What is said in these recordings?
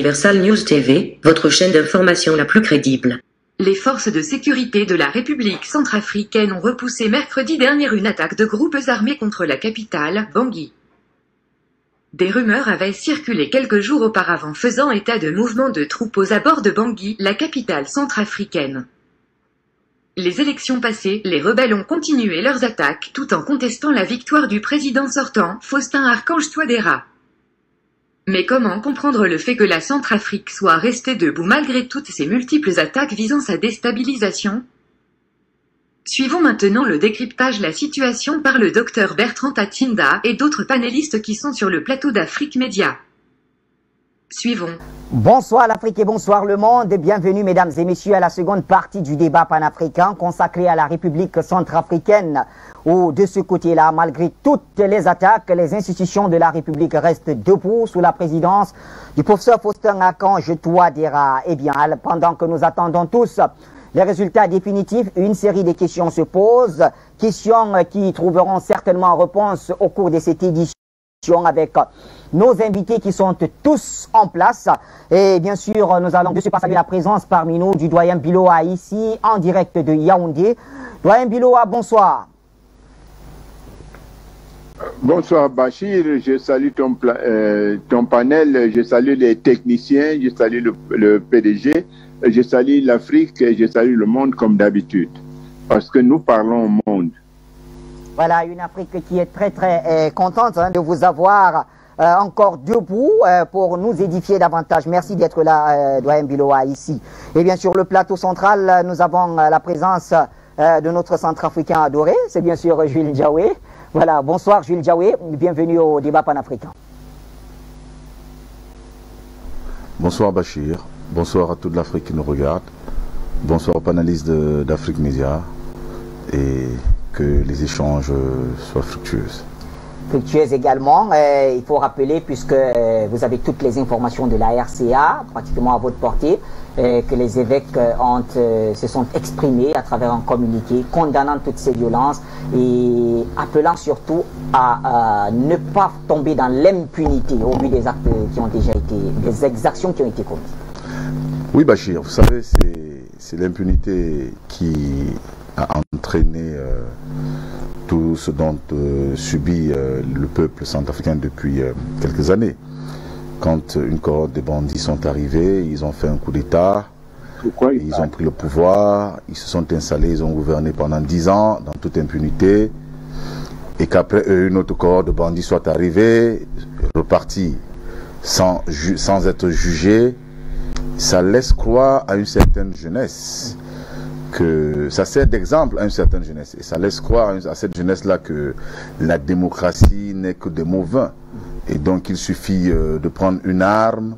Universal News TV, votre chaîne d'information la plus crédible. Les forces de sécurité de la République centrafricaine ont repoussé mercredi dernier une attaque de groupes armés contre la capitale, Bangui. Des rumeurs avaient circulé quelques jours auparavant faisant état de mouvements de troupes aux abords de Bangui, la capitale centrafricaine. Les élections passées, les rebelles ont continué leurs attaques tout en contestant la victoire du président sortant, Faustin Archange Touadéra. Mais comment comprendre le fait que la Centrafrique soit restée debout malgré toutes ces multiples attaques visant sa déstabilisation? Suivons maintenant le décryptage de la situation par le docteur Bertrand Tatinda et d'autres panélistes qui sont sur le plateau d'Afrique Média. Suivons. Bonsoir l'Afrique et bonsoir le monde et bienvenue mesdames et messieurs à la seconde partie du débat panafricain consacré à la République centrafricaine où de ce côté-là, malgré toutes les attaques, les institutions de la République restent debout sous la présidence du professeur Faustin Archange Touadéra. Eh bien, pendant que nous attendons tous les résultats définitifs, une série de questions se posent, questions qui trouveront certainement réponse au cours de cette édition avec nos invités qui sont tous en place. Et bien sûr, nous allons de ce pas saluer la présence parmi nous du doyen Biloa ici, en direct de Yaoundé. Doyen Biloa, bonsoir. Bonsoir Bachir, je salue ton panel, je salue les techniciens, je salue le PDG, je salue l'Afrique et je salue le monde comme d'habitude, parce que nous parlons au monde. Voilà, une Afrique qui est très contente de vous avoir encore debout pour nous édifier davantage. Merci d'être là, doyen Biloa, ici. Et bien sûr, le plateau central, nous avons la présence de notre centrafricain adoré, c'est bien sûr Jules Diawé. Voilà, bonsoir Jules Diawé, bienvenue au débat panafricain. Bonsoir Bachir, bonsoir à toute l'Afrique qui nous regarde, bonsoir aux panélistes d'Afrique Média et que les échanges soient fructueux. Fructueuse également, il faut rappeler, puisque vous avez toutes les informations de la RCA, pratiquement à votre portée, que les évêques se sont exprimés à travers un communiqué condamnant toutes ces violences et appelant surtout à ne pas tomber dans l'impunité au vu des actes qui ont déjà été, des exactions qui ont été commises. Oui Bachir, vous savez, c'est l'impunité qui a entraîné tout ce dont subit le peuple centrafricain depuis quelques années. Quand une cohorte de bandits sont arrivés, ils ont fait un coup d'État, ils ont pris le pouvoir, ils se sont installés, ils ont gouverné pendant 10 ans dans toute impunité, et qu'après une autre cohorte de bandits soit arrivée, repartie sans être jugée, ça laisse croire à une certaine jeunesse que ça sert d'exemple à une certaine jeunesse. Et ça laisse croire à cette jeunesse-là que la démocratie n'est que des mots vains. Et donc il suffit de prendre une arme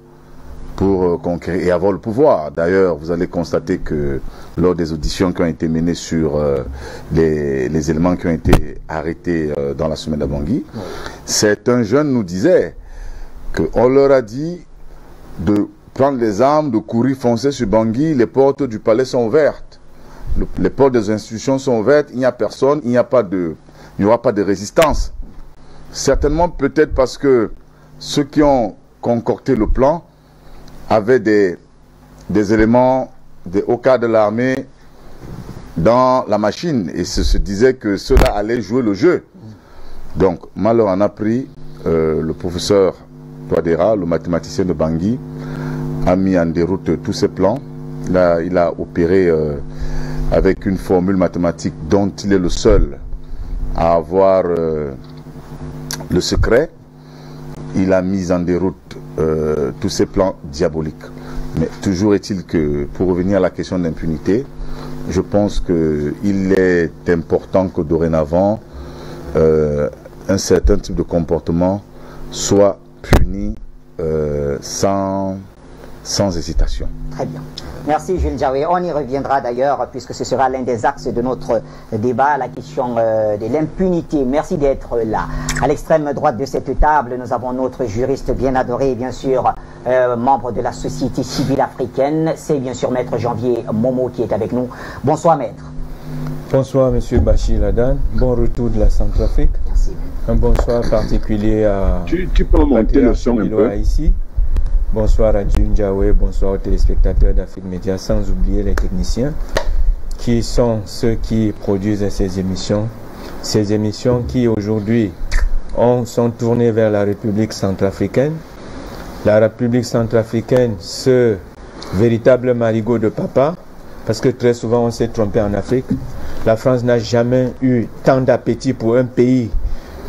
pour conquérir et avoir le pouvoir. D'ailleurs, vous allez constater que lors des auditions qui ont été menées sur les éléments qui ont été arrêtés dans la semaine à Bangui, certains jeunes nous disaient qu'on leur a dit de prendre les armes, de courir foncer sur Bangui, les portes du palais sont ouvertes. Les portes des institutions sont ouvertes, il n'y a personne, il n'y aura pas de résistance. Certainement peut-être parce que ceux qui ont concocté le plan avaient des éléments des hauts cadres de l'armée dans la machine et se disait que ceux-là allaient jouer le jeu. Donc, malheur en a pris, le professeur Touadéra, le mathématicien de Bangui, a mis en déroute tous ses plans. Là, il a opéré avec une formule mathématique dont il est le seul à avoir le secret. Il a mis en déroute tous ces plans diaboliques. Mais toujours est-il que, pour revenir à la question d'impunité, je pense qu'il est important que dorénavant, un certain type de comportement soit puni sans hésitation. Très bien. Merci Jules Diawé. On y reviendra d'ailleurs puisque ce sera l'un des axes de notre débat, la question de l'impunité. Merci d'être là. À l'extrême droite de cette table, nous avons notre juriste bien adoré et bien sûr membre de la société civile africaine. C'est bien sûr Maître Janvier Momo qui est avec nous. Bonsoir Maître. Bonsoir Monsieur Bachir Ladan. Bon retour de la Centrafrique. Merci. Un bonsoir particulier à tu peux monter le son un peu ici. bonsoir à Djunjawe, bonsoir aux téléspectateurs d'Afrique Média, sans oublier les techniciens qui sont ceux qui produisent ces émissions qui aujourd'hui sont tournées vers la République centrafricaine. La République centrafricaine, ce véritable marigot de papa, parce que très souvent on s'est trompé en Afrique. La France n'a jamais eu tant d'appétit pour un pays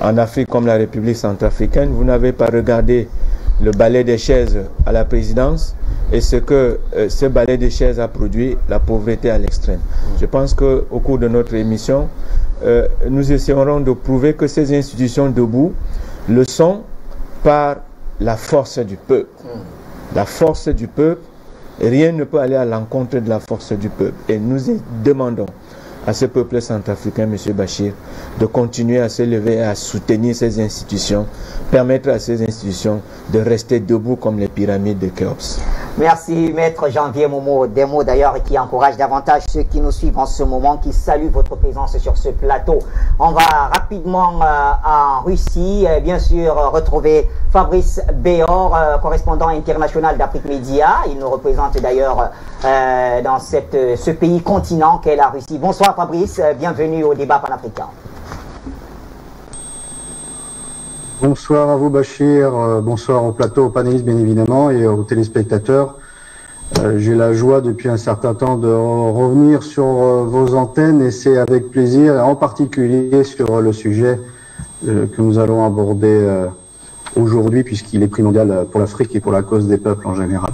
en Afrique comme la République centrafricaine. Vous n'avez pas regardé le balai des chaises à la présidence et ce que ce balai des chaises a produit, la pauvreté à l'extrême. Je pense qu'au cours de notre émission, nous essaierons de prouver que ces institutions debout le sont par la force du peuple. La force du peuple, rien ne peut aller à l'encontre de la force du peuple. Et nous demandons à ce peuple centrafricain, M. Bachir, de continuer à se lever et à soutenir ces institutions, permettre à ces institutions de rester debout comme les pyramides de Khéops. Merci, Maître Janvier Momo. Des mots d'ailleurs qui encouragent davantage ceux qui nous suivent en ce moment, qui saluent votre présence sur ce plateau. On va rapidement en Russie, bien sûr, retrouver Fabrice Béor, correspondant international d'Afrique Média. Il nous représente d'ailleurs dans ce pays continent qu'est la Russie. Bonsoir Fabrice, bienvenue au débat panafricain. Bonsoir à vous Bachir, bonsoir au plateau, aux panélistes bien évidemment et aux téléspectateurs. J'ai la joie depuis un certain temps de revenir sur vos antennes et c'est avec plaisir, en particulier sur le sujet que nous allons aborder aujourd'hui puisqu'il est primordial pour l'Afrique et pour la cause des peuples en général.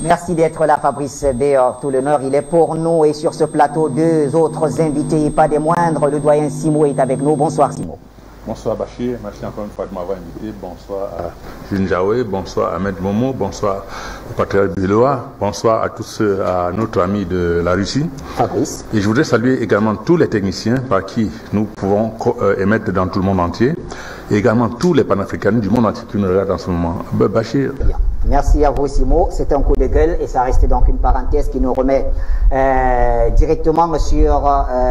Merci d'être là Fabrice Béor, tout l'honneur il est pour nous et sur ce plateau deux autres invités, pas des moindres, le doyen Simo est avec nous. Bonsoir Simo. Bonsoir Bachir, merci encore une fois de m'avoir invité. Bonsoir à Djunjawe, bonsoir à Ahmed Momo, bonsoir au patriarche Biloa, bonsoir à tous à notre ami de la Russie. Fabrice. Et je voudrais saluer également tous les techniciens par qui nous pouvons émettre dans tout le monde entier, et également tous les panafricains du monde entier qui nous regardent en ce moment. Bachir. Bien. Merci à vous Simo, c'est un coup de gueule et ça reste donc une parenthèse qui nous remet directement sur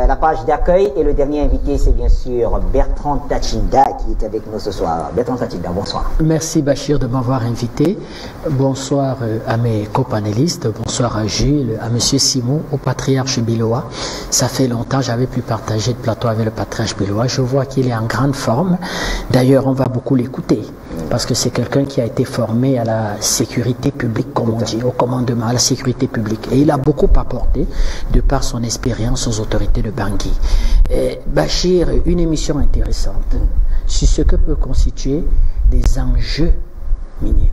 la page d'accueil et le dernier invité c'est bien sûr Bertrand Tachinda qui est avec nous ce soir. Bertrand Tachinda, bonsoir. Merci Bachir de m'avoir invité. Bonsoir à mes copanélistes, bonsoir à Jules, à monsieur Simo, au patriarche Biloa. Ça fait longtemps j'avais pu partager de plateau avec le patriarche Biloa. Je vois qu'il est en grande forme. D'ailleurs on va beaucoup l'écouter parce que c'est quelqu'un qui a été formé à la sécurité publique, comme on dit, au commandement, à la sécurité publique. Et il a beaucoup apporté de par son expérience aux autorités de Bangui. Bachir, une émission intéressante sur ce que peut constituer des enjeux miniers.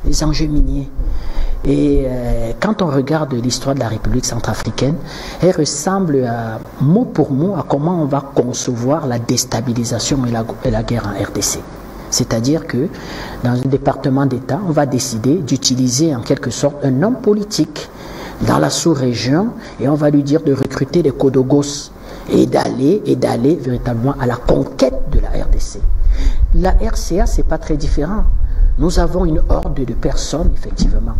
Les enjeux miniers. Et quand on regarde l'histoire de la République centrafricaine, elle ressemble à, mot pour mot à comment on va concevoir la déstabilisation et la guerre en RDC. C'est-à-dire que dans un département d'État, on va décider d'utiliser en quelque sorte un homme politique dans la sous-région et on va lui dire de recruter des Kodogos et d'aller véritablement à la conquête de la RDC. La RCA, c'est pas très différent. Nous avons une horde de personnes, effectivement.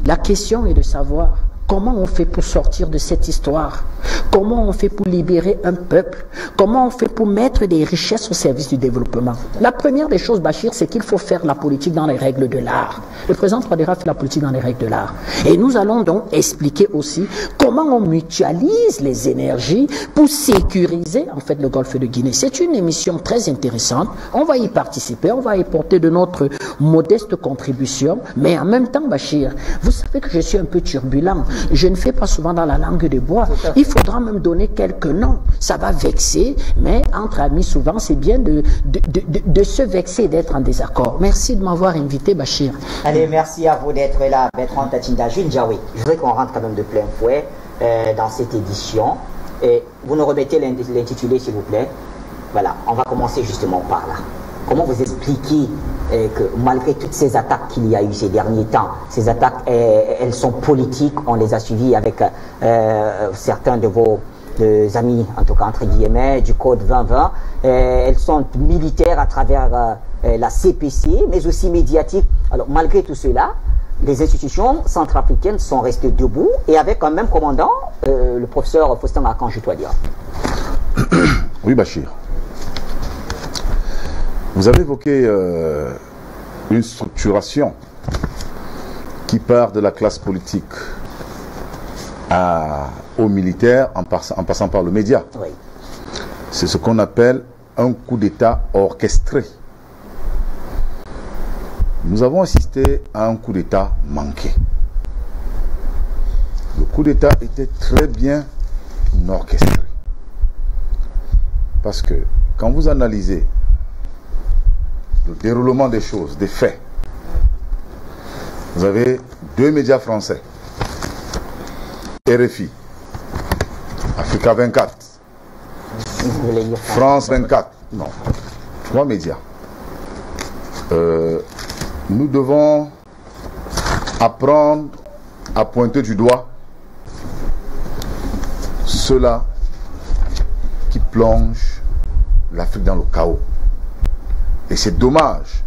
La question est de savoir comment on fait pour sortir de cette histoire? Comment on fait pour libérer un peuple? Comment on fait pour mettre des richesses au service du développement? La première des choses, Bachir, c'est qu'il faut faire la politique dans les règles de l'art. Le président Touadéra fait la politique dans les règles de l'art. Et nous allons donc expliquer aussi comment on mutualise les énergies pour sécuriser en fait le golfe de Guinée. C'est une émission très intéressante. On va y participer, on va y porter de notre modeste contribution. Mais en même temps, Bachir, vous savez que je suis un peu turbulent. Je ne fais pas souvent dans la langue de bois. Il faudra me donner quelques noms. Ça va vexer, mais entre amis, souvent, c'est bien de se vexer et d'être en désaccord. Merci de m'avoir invité, Bachir. Allez, merci à vous d'être là, Bertrand Tachinda. Djunjawe, je voudrais qu'on rentre quand même de plein fouet dans cette édition. Et vous nous remettez l'intitulé, s'il vous plaît. Voilà, on va commencer justement par là. Comment vous expliquez que malgré toutes ces attaques qu'il y a eu ces derniers temps, ces attaques, elles sont politiques, on les a suivies avec certains de vos amis, en tout cas entre guillemets, du Code 2020, elles sont militaires à travers la CPC, mais aussi médiatiques. Alors malgré tout cela, les institutions centrafricaines sont restées debout et avec un même commandant, le professeur Faustin Archange Touadéra. Oui, Bachir. Vous avez évoqué une structuration qui part de la classe politique aux militaires en passant par le média. Oui. C'est ce qu'on appelle un coup d'État orchestré. Nous avons assisté à un coup d'État manqué. Le coup d'État était très bien orchestré. Parce que quand vous analysez le déroulement des choses, des faits, vous avez deux médias français, RFI, Africa 24, France 24, non, trois médias. Nous devons apprendre à pointer du doigt ceux-là qui plongent l'Afrique dans le chaos. Et c'est dommage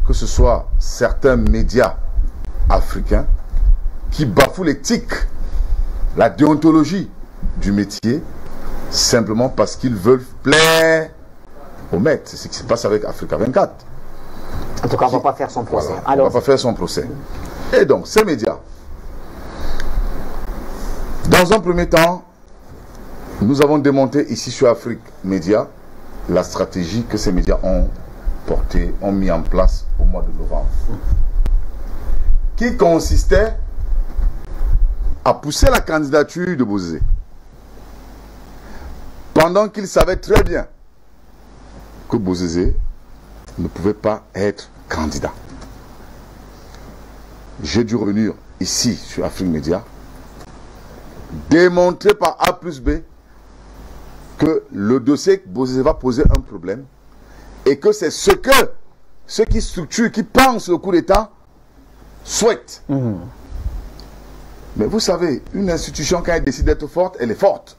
que ce soit certains médias africains qui bafouent l'éthique, la déontologie du métier, simplement parce qu'ils veulent plaire au maître. C'est ce qui se passe avec Africa 24. En tout cas, on ne va pas faire son procès. Voilà, Alors, on ne va pas faire son procès. Et donc, ces médias, dans un premier temps, nous avons démonté ici sur Afrique Média la stratégie que ces médias ont portée, ont mis en place au mois de novembre, qui consistait à pousser la candidature de Bozizé, pendant qu'il savait très bien que Bozizé ne pouvait pas être candidat. J'ai dû revenir ici sur Afrique Média, démontrer par A plus B que le dossier Bozizé va poser un problème et que c'est ce que ceux qui structurent, qui pensent le coup d'État souhaitent. Mais vous savez, une institution, quand elle décide d'être forte, elle est forte.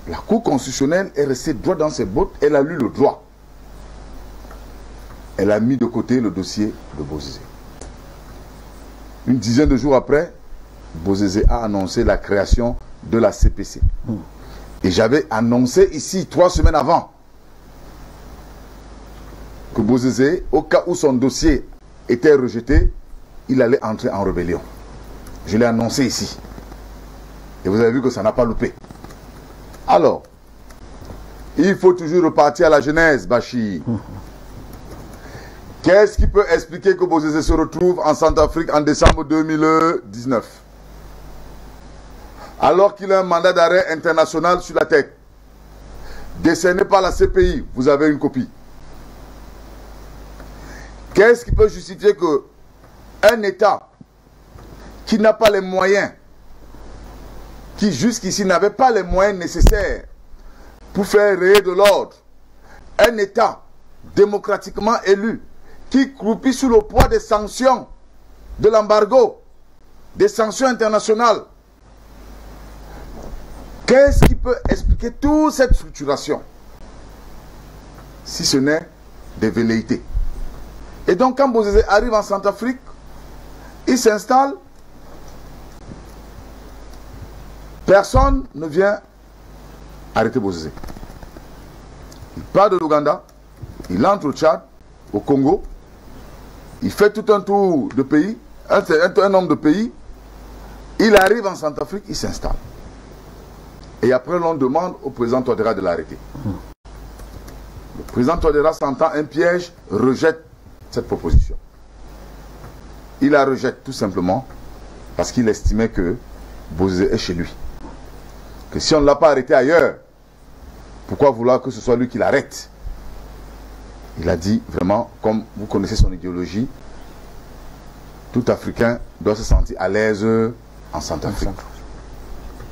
La Cour constitutionnelle est restée droit dans ses bottes, elle a lu le droit. Elle a mis de côté le dossier de Bozizé. Une dizaine de jours après, Bozizé a annoncé la création de la CPC. Et j'avais annoncé ici 3 semaines avant que Bozizé, au cas où son dossier était rejeté, il allait entrer en rébellion. Je l'ai annoncé ici. Et vous avez vu que ça n'a pas loupé. Alors, il faut toujours repartir à la genèse, Bachir. Qu'est-ce qui peut expliquer que Bozizé se retrouve en Centrafrique en décembre 2019 ? Alors qu'il a un mandat d'arrêt international sur la tête, décerné par la CPI, vous avez une copie. Qu'est-ce qui peut justifier que un État qui n'a pas les moyens, qui jusqu'ici n'avait pas les moyens nécessaires pour faire rayer de l'ordre, un État démocratiquement élu, qui croupit sous le poids des sanctions, de l'embargo, des sanctions internationales. Qu'est-ce qui peut expliquer toute cette structuration, si ce n'est des velléités? Et donc quand Bozizé arrive en Centrafrique, il s'installe, personne ne vient arrêter Bozizé. Il part de l'Ouganda, il entre au Tchad, au Congo, il fait tout un tour de pays, un nombre de pays, il arrive en Centrafrique, il s'installe. Et après, l'on demande au président Touadéra de l'arrêter. Le président Touadéra sentant un piège, rejette cette proposition. Il la rejette tout simplement parce qu'il estimait que Bozizé est chez lui. Que si on ne l'a pas arrêté ailleurs, pourquoi vouloir que ce soit lui qui l'arrête? Il a dit vraiment, comme vous connaissez son idéologie, tout Africain doit se sentir à l'aise en Centrafrique.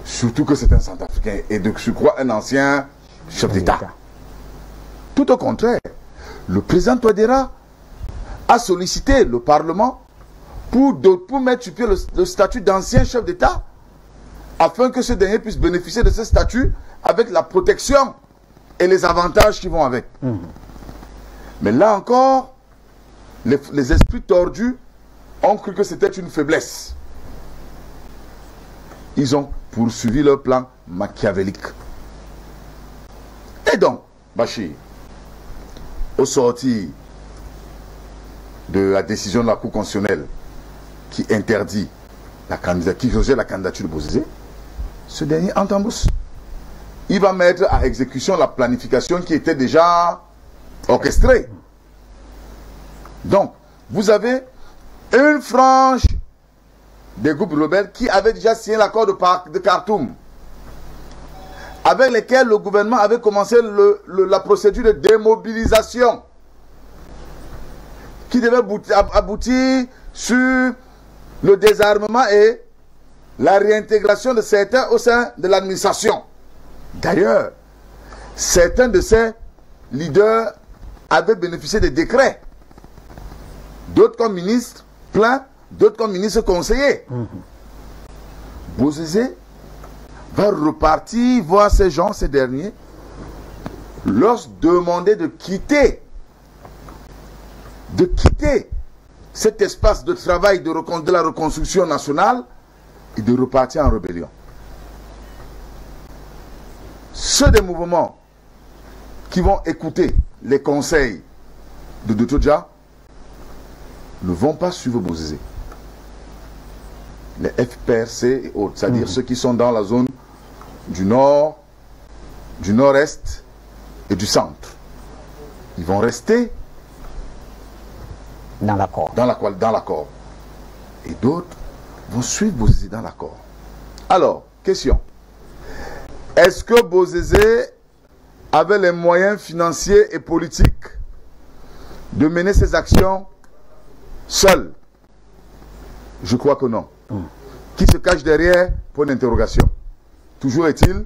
Surtout que c'est un Centrafricain et de surcroît un ancien chef d'État. Tout au contraire, le président Touadéra a sollicité le Parlement pour mettre sur pied le statut d'ancien chef d'État afin que ce dernier puisse bénéficier de ce statut avec la protection et les avantages qui vont avec. Mais là encore, les esprits tordus ont cru que c'était une faiblesse. Ils ont poursuivi leur plan machiavélique. Et donc, Bachir, au sortir de la décision de la Cour constitutionnelle qui interdit la candidature, qui rejette la candidature de Bozizé, ce dernier entre en bourse. Il va mettre à exécution la planification qui était déjà orchestrée. Donc, vous avez une frange des groupes rebelles qui avaient déjà signé l'accord de Khartoum, avec lesquels le gouvernement avait commencé la procédure de démobilisation, qui devait aboutir sur le désarmement et la réintégration de certains au sein de l'administration. D'ailleurs, certains de ces leaders avaient bénéficié des décrets. D'autres comme ministres pleins, d'autres comme ministres conseillers. Bozizé va repartir voir ces gens, ces derniers, leur demander de quitter cet espace de travail de la reconstruction nationale et de repartir en rébellion. Ceux des mouvements qui vont écouter les conseils de Doutoudja ne vont pas suivre Bozizé. Les FPRC et autres, c'est-à-dire ceux qui sont dans la zone du nord, du nord-est et du centre. Ils vont rester dans l'accord. Dans l'accord. Et d'autres vont suivre Bozizé dans l'accord. Alors, question. Est-ce que Bozizé avait les moyens financiers et politiques de mener ses actions seul? Je crois que non. Qui se cache derrière? Point d'interrogation. Toujours est-il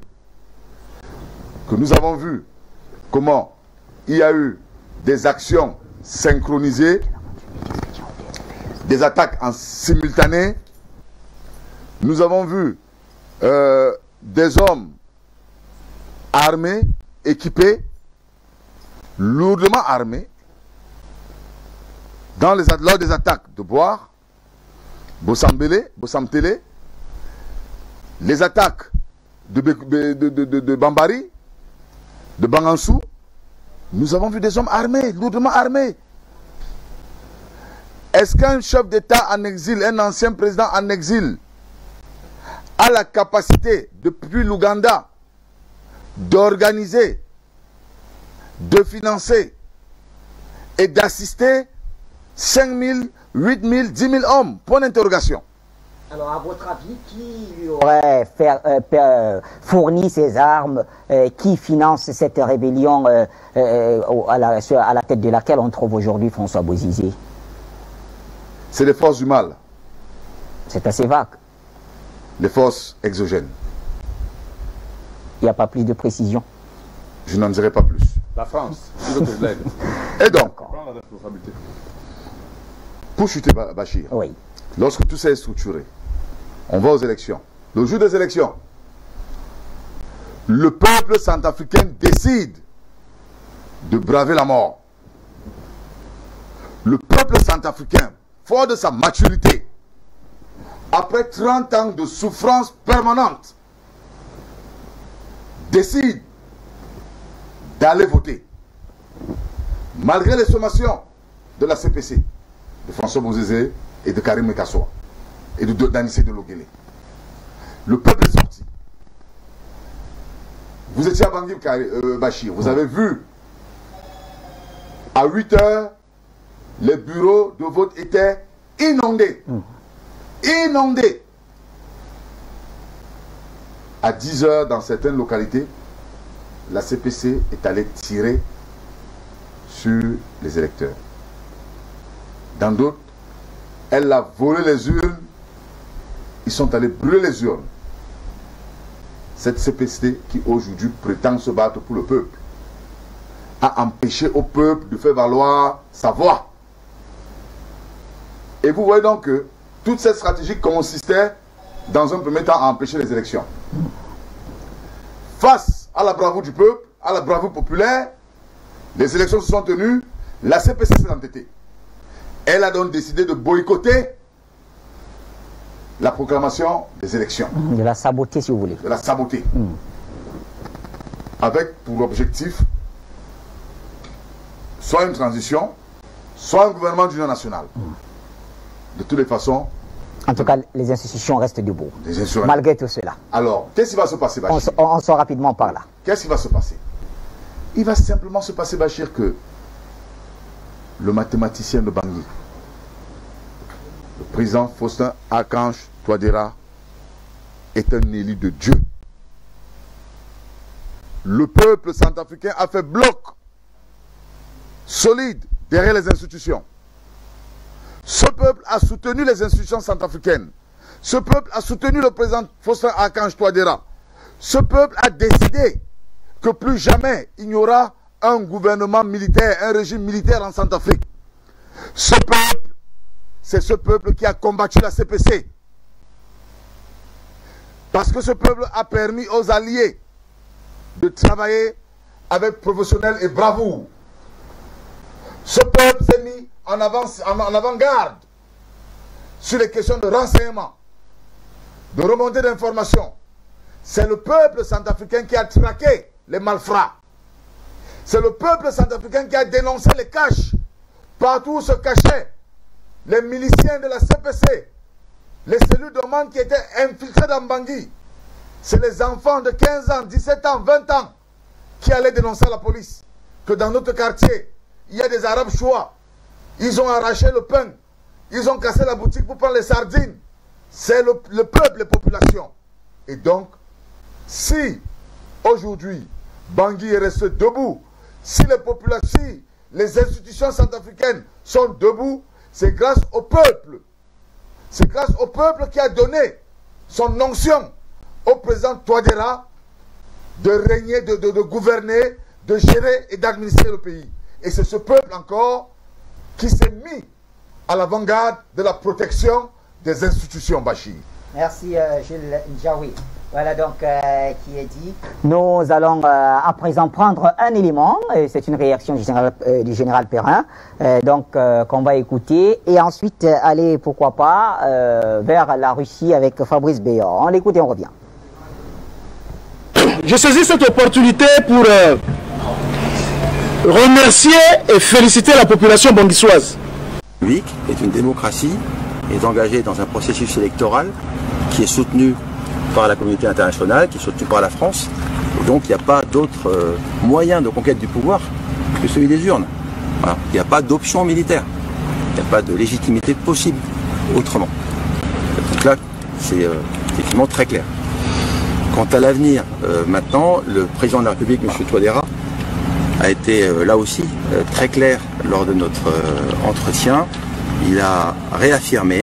que nous avons vu comment il y a eu des actions synchronisées, des attaques en simultané. Nous avons vu des hommes armés, équipés, lourdement armés, lors des attaques de Boire, Bossamtele, les attaques de Bambari, de Bangansou. Nous avons vu des hommes armés, lourdement armés. Est-ce qu'un chef d'État en exil, un ancien président en exil, a la capacité, depuis l'Ouganda, d'organiser, de financer et d'assister 5 000, 8 000, 10 000 hommes? Point d'interrogation. Alors, à votre avis, qui lui aurait fourni ces armes, qui finance cette rébellion à la tête de laquelle on trouve aujourd'hui François Bozizé? C'est les forces du mal. C'est assez vague. Les forces exogènes. Il n'y a pas plus de précision. Je n'en dirai pas plus. La France, il veut que je l'aide. Et donc, Prends la responsabilité. pour chuter Bachir, Oui. lorsque tout ça est structuré, on va aux élections. Le jour des élections, le peuple centrafricain décide de braver la mort. Le peuple centrafricain, fort de sa maturité, après 30 ans de souffrance permanente, décide d'aller voter. Malgré les sommations de la CPC, de François Bozizé et de Karim Mekassoua, et d'Anissé de Logele. Le peuple est sorti. Vous étiez à Bangui Bachir, vous avez vu, à 8 heures, les bureaux de vote étaient inondés. Inondés. À 10 heures, dans certaines localités, la CPC est allée tirer sur les électeurs. Dans d'autres, elle a volé les urnes. Ils sont allés brûler les urnes. Cette CPC qui aujourd'hui prétend se battre pour le peuple a empêché au peuple de faire valoir sa voix. Et vous voyez donc que toute cette stratégie consistait dans un premier temps à empêcher les élections. Face à la bravoure du peuple, à la bravoure populaire, les élections se sont tenues, la CPC s'est entêtée. Elle a donc décidé de boycotter la proclamation des élections. De la saboter, si vous voulez. De la saboter. Avec pour objectif soit une transition, soit un gouvernement d'union nationale. De toutes les façons... En tout cas, les institutions restent debout, malgré tout cela. Alors, qu'est-ce qui va se passer, Bachir? On sort rapidement par là. Qu'est-ce qui va se passer? Il va simplement se passer, Bachir, que le mathématicien de Bangui, le président Faustin Archange Touadéra, est un élu de Dieu. Le peuple centrafricain a fait bloc solide derrière les institutions. Ce peuple a soutenu les institutions centrafricaines. Ce peuple a soutenu le président Faustin Archange Touadéra. Ce peuple a décidé que plus jamais il n'y aura un gouvernement militaire, un régime militaire en Centrafrique. Ce peuple, c'est ce peuple qui a combattu la CPC. Parce que ce peuple a permis aux alliés de travailler avec professionnels et bravoure. Ce peuple s'est mis en avant-garde sur les questions de renseignement, de remontée d'informations. C'est le peuple centrafricain qui a traqué les malfrats. C'est le peuple centrafricain qui a dénoncé les caches. Partout où se cachaient les miliciens de la CPC, les cellules dormantes qui étaient infiltrées dans Bangui. C'est les enfants de 15 ans, 17 ans, 20 ans qui allaient dénoncer à la police que dans notre quartier, il y a des Arabes chouas. Ils ont arraché le pain. Ils ont cassé la boutique pour prendre les sardines. C'est le peuple, les populations. Et donc, si aujourd'hui, Bangui est resté debout, si les populations, si les institutions centrafricaines sont debout, c'est grâce au peuple. C'est grâce au peuple qui a donné son onction au président Touadéra de régner, de gouverner, de gérer et d'administrer le pays. Et c'est ce peuple encore qui s'est mis à l'avant-garde de la protection des institutions, Bachir. Merci Gilles Djaoui. Voilà donc qui est dit. Nous allons à présent prendre un élément, c'est une réaction du général Perrin, qu'on va écouter, et ensuite aller, pourquoi pas, vers la Russie avec Fabrice Béor. On l'écoute et on revient. Je saisis cette opportunité pour remercier et féliciter la population banguissoise. La République est une démocratie, est engagée dans un processus électoral qui est soutenu par la communauté internationale, qui est soutenu par la France. Et donc il n'y a pas d'autre moyen de conquête du pouvoir que celui des urnes. Voilà. Il n'y a pas d'option militaire. Il n'y a pas de légitimité possible autrement. Donc là, c'est effectivement très clair. Quant à l'avenir, maintenant, le président de la République, M. Touadéra, a été là aussi très clair lors de notre entretien. Il a réaffirmé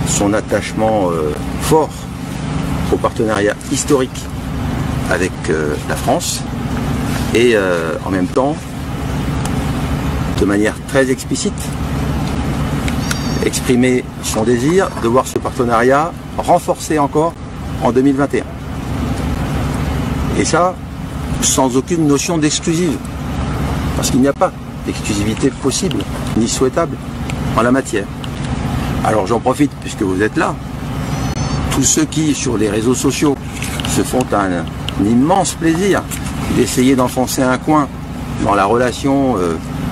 son attachement fort au partenariat historique avec la France et en même temps, de manière très explicite, exprimer son désir de voir ce partenariat renforcé encore en 2021. Et ça, sans aucune notion d'exclusive. Parce qu'il n'y a pas d'exclusivité possible, ni souhaitable, en la matière. Alors j'en profite, puisque vous êtes là, tous ceux qui, sur les réseaux sociaux, se font un immense plaisir d'essayer d'enfoncer un coin dans la relation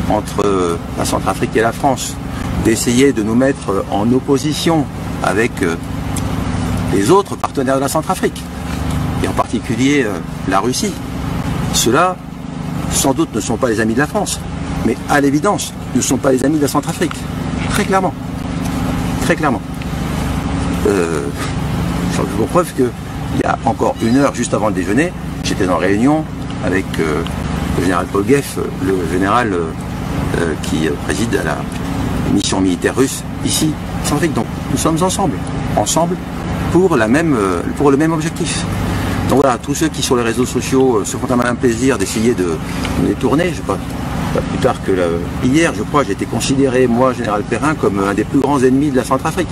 entre la Centrafrique et la France, d'essayer de nous mettre en opposition avec les autres partenaires de la Centrafrique, et en particulier la Russie. Ceux-là, sans doute, ne sont pas les amis de la France, mais à l'évidence, ne sont pas les amis de la Centrafrique. Très clairement. Très clairement. Je vous preuve qu'il y a encore une heure, juste avant le déjeuner, j'étais en réunion avec le général Polgev, le général qui préside à la mission militaire russe, ici, en Centrafrique. Donc nous sommes ensemble pour le même objectif. Donc voilà, tous ceux qui sur les réseaux sociaux se font un malin plaisir d'essayer de nous détourner, je sais pas plus tard que hier, je crois, j'ai été considéré, moi, général Perrin, comme un des plus grands ennemis de la Centrafrique.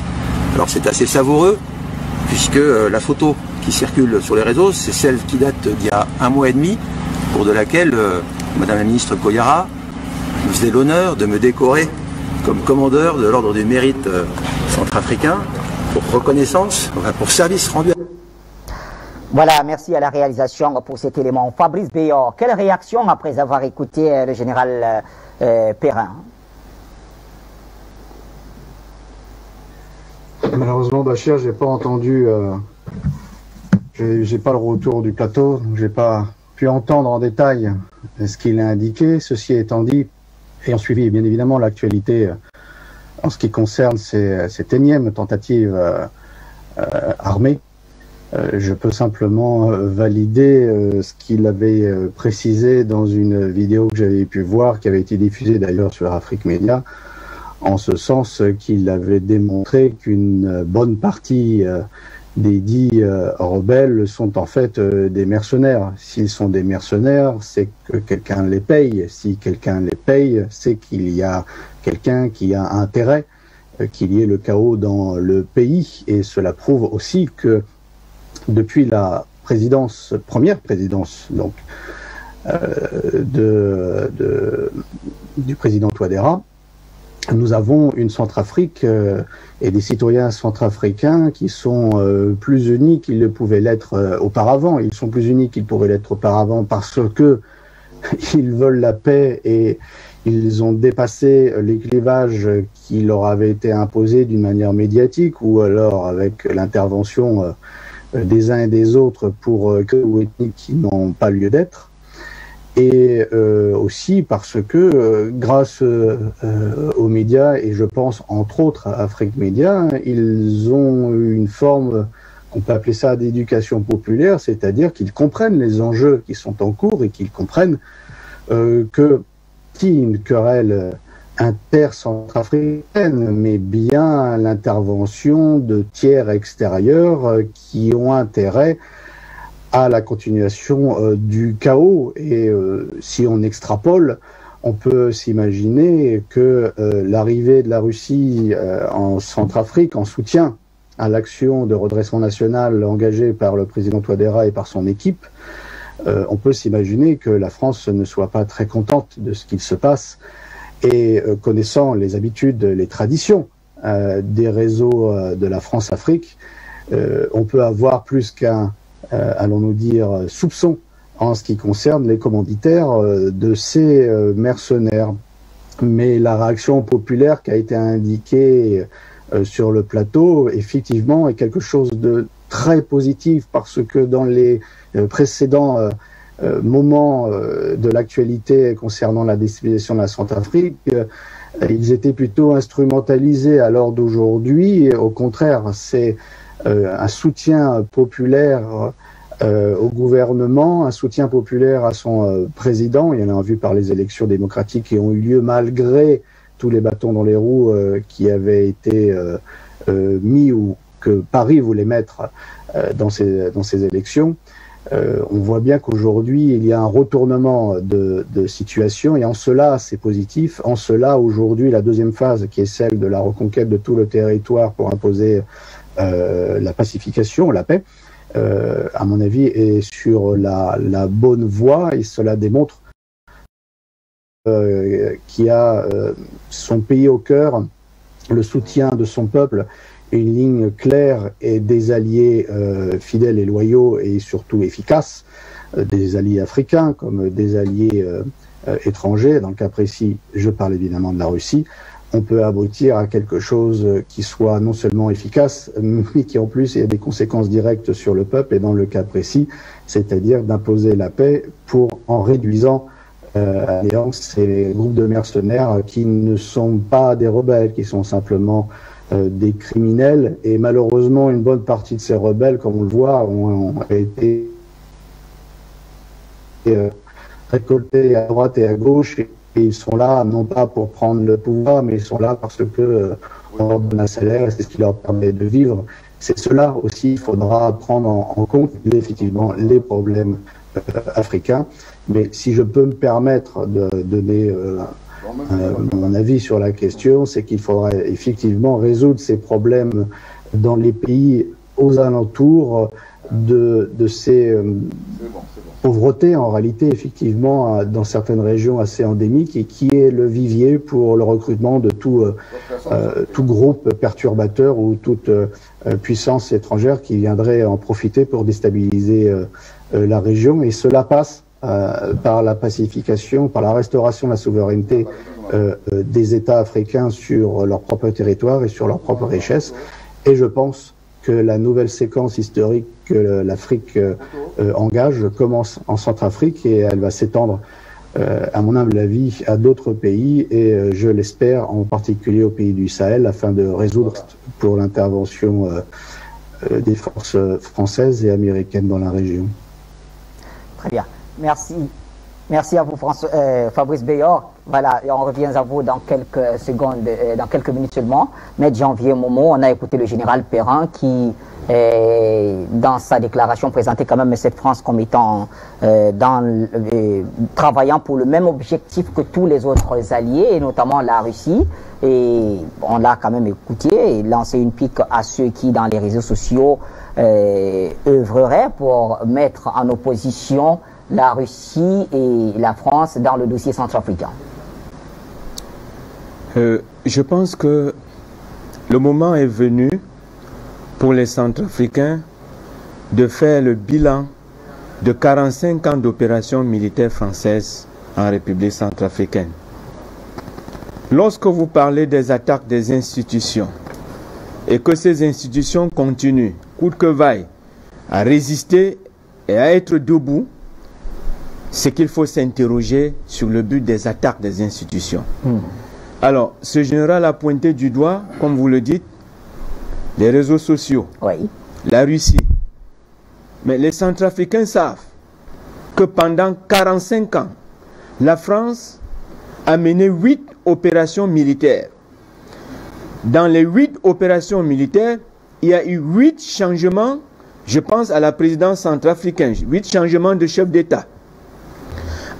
Alors c'est assez savoureux, puisque la photo qui circule sur les réseaux, c'est celle qui date d'il y a 1 mois et demi, pour de laquelle Madame la ministre Koyara me faisait l'honneur de me décorer comme commandeur de l'ordre du mérite centrafricain, pour reconnaissance, enfin, pour service rendu. Voilà, merci à la réalisation pour cet élément. Fabrice Béor, quelle réaction après avoir écouté le général Perrin? Malheureusement, Bachir, j'ai pas entendu, j'ai pas le retour du plateau, donc j'ai pas pu entendre en détail ce qu'il a indiqué. Ceci étant dit, ayant suivi bien évidemment l'actualité en ce qui concerne cette énième tentative armée, je peux simplement valider ce qu'il avait précisé dans une vidéo que j'avais pu voir, qui avait été diffusée d'ailleurs sur Afrique Média, en ce sens qu'il avait démontré qu'une bonne partie des dits rebelles sont en fait des mercenaires. S'ils sont des mercenaires, c'est que quelqu'un les paye. Si quelqu'un les paye, c'est qu'il y a quelqu'un qui a intérêt qu'il y ait le chaos dans le pays. Et cela prouve aussi que depuis la première présidence donc, du président Touadéra, nous avons une Centrafrique et des citoyens centrafricains qui sont plus unis qu'ils ne pouvaient l'être auparavant. Ils sont plus unis qu'ils pourraient l'être auparavant parce que ils veulent la paix et ils ont dépassé les clivages qui leur avaient été imposés d'une manière médiatique ou alors avec l'intervention des uns et des autres pour que ethniques qui n'ont pas lieu d'être. Et aussi parce que grâce aux médias, et je pense entre autres à Afrique Média, ils ont une forme, on peut appeler ça d'éducation populaire, c'est-à-dire qu'ils comprennent les enjeux qui sont en cours et qu'ils comprennent que si une querelle intercentrafricaine, mais bien l'intervention de tiers extérieurs qui ont intérêt à la continuation du chaos. Et si on extrapole, on peut s'imaginer que l'arrivée de la Russie en Centrafrique en soutien à l'action de redressement national engagée par le président Touadéra et par son équipe, on peut s'imaginer que la France ne soit pas très contente de ce qu'il se passe. Et connaissant les habitudes, les traditions des réseaux de la France-Afrique, on peut avoir plus qu'un allons-nous dire, soupçon en ce qui concerne les commanditaires de ces mercenaires. Mais la réaction populaire qui a été indiquée sur le plateau, effectivement, est quelque chose de très positif parce que dans les précédents moments de l'actualité concernant la déstabilisation de la Centrafrique, ils étaient plutôt instrumentalisés. Alors d'aujourd'hui, au contraire, c'est un soutien populaire au gouvernement, un soutien populaire à son président. Il y en a vu par les élections démocratiques qui ont eu lieu malgré tous les bâtons dans les roues qui avaient été mis ou que Paris voulait mettre dans ces élections. On voit bien qu'aujourd'hui, il y a un retournement de situation et en cela, c'est positif. En cela, aujourd'hui, la deuxième phase, qui est celle de la reconquête de tout le territoire pour imposer la pacification, la paix, à mon avis, est sur la bonne voie et cela démontre qu'il a son pays au cœur, le soutien de son peuple, une ligne claire et des alliés fidèles et loyaux et surtout efficaces, des alliés africains comme des alliés étrangers. Dans le cas précis, je parle évidemment de la Russie. On peut aboutir à quelque chose qui soit non seulement efficace, mais qui en plus ait des conséquences directes sur le peuple, et dans le cas précis, c'est-à-dire d'imposer la paix pour, en réduisant ces groupes de mercenaires qui ne sont pas des rebelles, qui sont simplement des criminels, et malheureusement une bonne partie de ces rebelles, comme on le voit, ont été récoltés à droite et à gauche, et ils sont là non pas pour prendre le pouvoir, mais ils sont là parce que on leur donne un salaire et c'est ce qui leur permet de vivre. C'est cela aussi, il faudra prendre en compte effectivement les problèmes africains. Mais si je peux me permettre de donner mon avis sur la question, c'est qu'il faudrait effectivement résoudre ces problèmes dans les pays aux alentours de ces pauvretés, en réalité, effectivement, dans certaines régions assez endémiques, et qui est le vivier pour le recrutement de tout groupe perturbateur ou toute puissance étrangère qui viendrait en profiter pour déstabiliser la région. Et cela passe par la pacification, par la restauration de la souveraineté des États africains sur leur propre territoire et sur leur propre richesse. Et je pense que la nouvelle séquence historique que l'Afrique engage commence en Centrafrique et elle va s'étendre, à mon humble avis, à d'autres pays et je l'espère en particulier aux pays du Sahel afin de résoudre pour l'intervention des forces françaises et américaines dans la région. Très bien. Merci. Merci à vous, Fabrice Beyor. Voilà, et on revient à vous dans quelques secondes, dans quelques minutes seulement. Mais janvier Momo, on a écouté le général Perrin qui, dans sa déclaration, présentait quand même cette France comme étant travaillant pour le même objectif que tous les autres alliés, et notamment la Russie. Et on l'a quand même écouté et lancé une pique à ceux qui, dans les réseaux sociaux, œuvreraient pour mettre en opposition la Russie et la France dans le dossier centrafricain. Je pense que le moment est venu pour les Centrafricains de faire le bilan de 45 ans d'opérations militaires françaises en République centrafricaine. Lorsque vous parlez des attaques des institutions et que ces institutions continuent, coûte que vaille, à résister et à être debout, c'est qu'il faut s'interroger sur le but des attaques des institutions. Alors, ce général a pointé du doigt, comme vous le dites, les réseaux sociaux, la Russie. Mais les Centrafricains savent que pendant 45 ans, la France a mené 8 opérations militaires. Dans les 8 opérations militaires, il y a eu 8 changements, je pense à la présidence centrafricaine, 8 changements de chef d'État.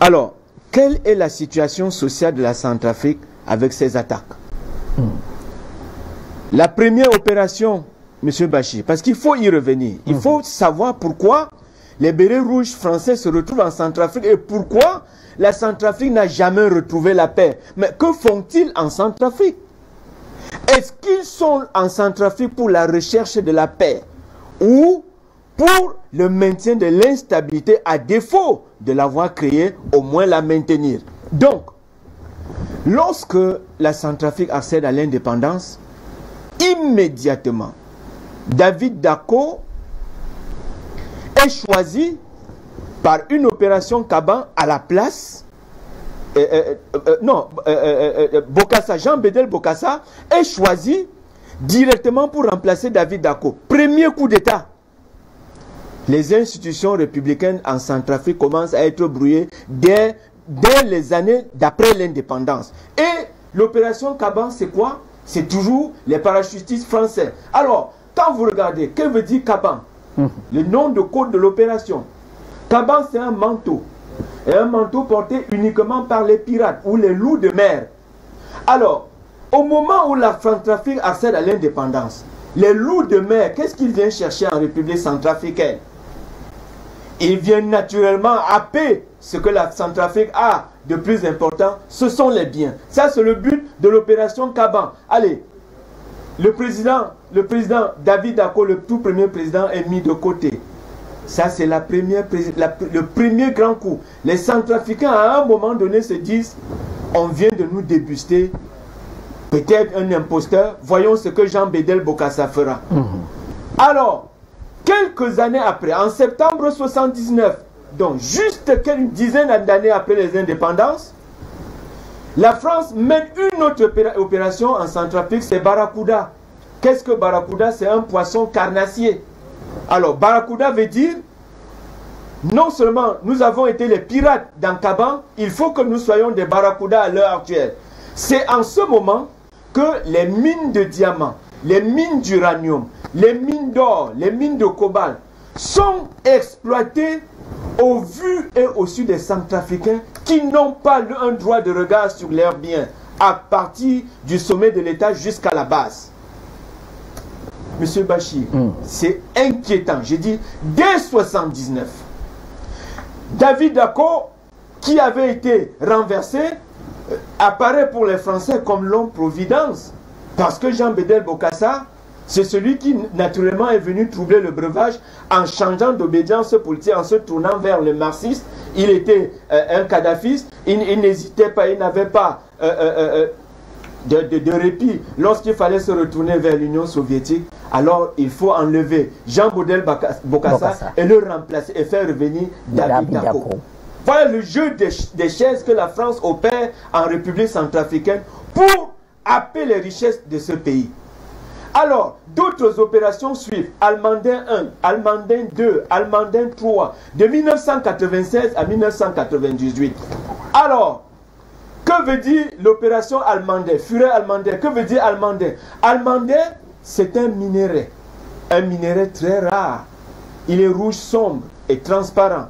Alors, quelle est la situation sociale de la Centrafrique avec ces attaques? La première opération, M. Bachir, parce qu'il faut y revenir, il faut savoir pourquoi les bérets rouges français se retrouvent en Centrafrique et pourquoi la Centrafrique n'a jamais retrouvé la paix. Mais que font-ils en Centrafrique? Est-ce qu'ils sont en Centrafrique pour la recherche de la paix ou pour le maintien de l'instabilité, à défaut de l'avoir créée, au moins la maintenir? Donc, lorsque la Centrafrique accède à l'indépendance, immédiatement, David Dacko est choisi par une opération Caban à la place. Bokassa, Jean-Bédel Bokassa est choisi directement pour remplacer David Dacko. Premier coup d'État. Les institutions républicaines en Centrafrique commencent à être brouillées dès les années d'après l'indépendance. Et l'opération Caban, c'est quoi? C'est toujours les parachutistes français. Alors, quand vous regardez, que veut dire Caban? Le nom de code de l'opération. Caban, c'est un manteau. Et un manteau porté uniquement par les pirates ou les loups de mer. Alors, au moment où la Centrafrique accède à l'indépendance, les loups de mer, qu'est-ce qu'ils viennent chercher en République centrafricaine? Ils viennent naturellement happer ce que la Centrafrique a de plus important, ce sont les biens. Ça, c'est le but de l'opération Caban. Allez, le président David Dacko, le tout premier président, est mis de côté. Ça, c'est le premier grand coup. Les Centrafricains, à un moment donné, se disent, on vient de nous débuster, peut-être un imposteur, voyons ce que Jean-Bédel Bokassa fera. Alors, quelques années après, en septembre 1979, donc juste une dizaine d'années après les indépendances, la France mène une autre opération en Centrafrique, c'est Barracuda. Qu'est-ce que Barracuda? C'est un poisson carnassier. Alors, Barracuda veut dire, non seulement nous avons été les pirates dans Caban, il faut que nous soyons des Barracuda à l'heure actuelle. C'est en ce moment que les mines de diamants, les mines d'uranium, les mines d'or, les mines de cobalt sont exploitées au vu et au su des Centrafricains qui n'ont pas un droit de regard sur leurs biens, à partir du sommet de l'État jusqu'à la base. Monsieur Bachir, c'est inquiétant. J'ai dit, dès 1979, David Dacko, qui avait été renversé, apparaît pour les Français comme l'homme-providence. Parce que Jean-Bédel Bokassa, c'est celui qui, naturellement, est venu troubler le breuvage en changeant d'obédience politique, en se tournant vers le marxiste. Il était un kadhafiste, il n'hésitait pas, il n'avait pas de répit lorsqu'il fallait se retourner vers l'Union soviétique. alors il faut enlever Jean Baudel Bokassa et le remplacer et faire revenir David Dacko. Voilà le jeu des chaises que la France opère en République centrafricaine pour happer les richesses de ce pays. Alors, d'autres opérations suivent. Almandin 1, Almandin 2, Almandin 3, de 1996 à 1998. Alors, que veut dire l'opération Almandin, Furet Almandin? Que veut dire Almandin? Almandin, c'est un minerai très rare. Il est rouge sombre et transparent.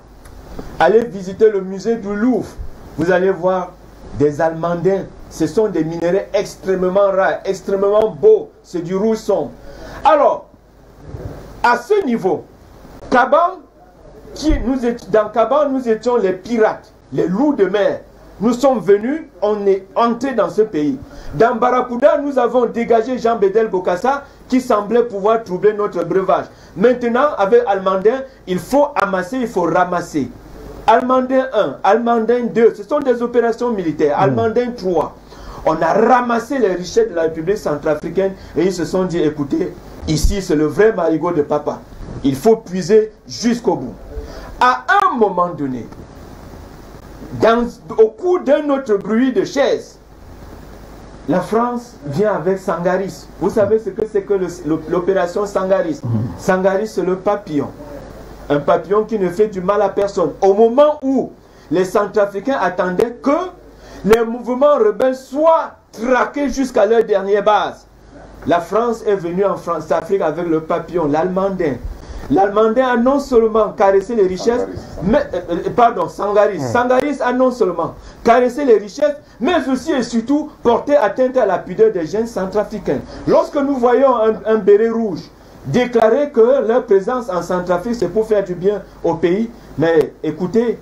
Allez visiter le musée du Louvre, vous allez voir des almandins. Ce sont des minéraux extrêmement rares, extrêmement beaux. C'est du rouge sombre. Alors, à ce niveau, Caban, dans Caban, nous étions les pirates, les loups de mer. Nous sommes venus, on est entrés dans ce pays. Dans Barracuda, nous avons dégagé Jean Baudel Bokassa qui semblait pouvoir troubler notre breuvage. Maintenant, avec Almandin, il faut amasser, il faut ramasser. Almandin 1, Almandin 2, ce sont des opérations militaires. Almandin 3, on a ramassé les richesses de la République centrafricaine et ils se sont dit, écoutez, ici c'est le vrai marigot de papa. Il faut puiser jusqu'au bout. À un moment donné, au cours d'un autre bruit de chaise, la France vient avec Sangaris. Vous savez ce que c'est que l'opération Sangaris? Sangaris, c'est le papillon. Un papillon qui ne fait du mal à personne. Au moment où les Centrafricains attendaient que les mouvements rebelles soient traqués jusqu'à leur dernière base, la France est venue en France-Afrique avec le papillon, l'Almandin. L'Almandin a non seulement caressé les richesses, Sangaris. Sangaris a non seulement caressé les richesses, mais aussi et surtout porté atteinte à la pudeur des jeunes centrafricains. Lorsque nous voyons un béret rouge déclarer que leur présence en Centrafrique c'est pour faire du bien au pays, mais écoutez,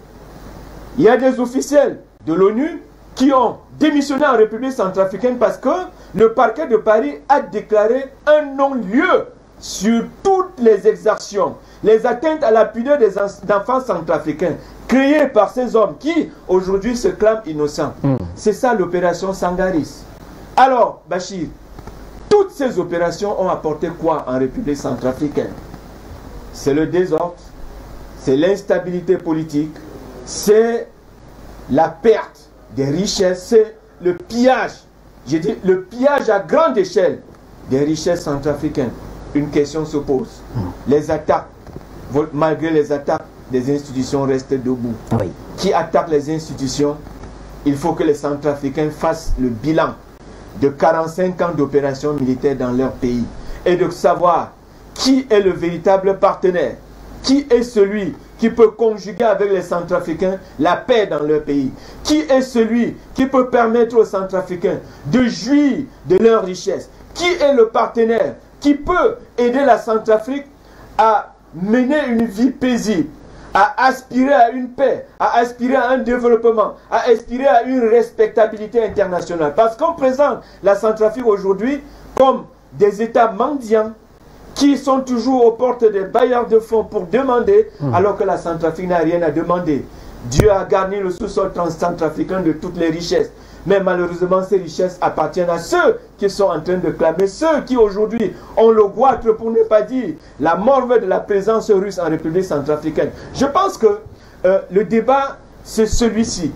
il y a des officiels de l'ONU qui ont démissionné en République centrafricaine parce que le parquet de Paris a déclaré un non-lieu sur toutes les exactions, les atteintes à la pudeur des enfants centrafricains créées par ces hommes qui aujourd'hui se clament innocents. C'est ça l'opération Sangaris. Alors, Bachir, toutes ces opérations ont apporté quoi en République centrafricaine? C'est le désordre, c'est l'instabilité politique, c'est la perte des richesses, c'est le pillage. J'ai dit le pillage à grande échelle des richesses centrafricaines. Une question se pose. Les attaques, malgré les attaques, des institutions restent debout. Oui. Qui attaque les institutions? Il faut que les Centrafricains fassent le bilan de 45 ans d'opérations militaires dans leur pays et de savoir qui est le véritable partenaire, qui est celui qui peut conjuguer avec les Centrafricains la paix dans leur pays, qui est celui qui peut permettre aux Centrafricains de jouir de leurs richesses, qui est le partenaire qui peut aider la Centrafrique à mener une vie paisible, à aspirer à une paix, à aspirer à un développement, à aspirer à une respectabilité internationale. Parce qu'on présente la Centrafrique aujourd'hui comme des États mendiants qui sont toujours aux portes des bailleurs de fonds pour demander, alors que la Centrafrique n'a rien à demander. Dieu a garni le sous-sol centrafricain de toutes les richesses. Mais malheureusement, ces richesses appartiennent à ceux qui sont en train de clamer, ceux qui aujourd'hui ont le goitre, pour ne pas dire la morve de la présence russe en République centrafricaine. Je pense que le débat, c'est celui-ci.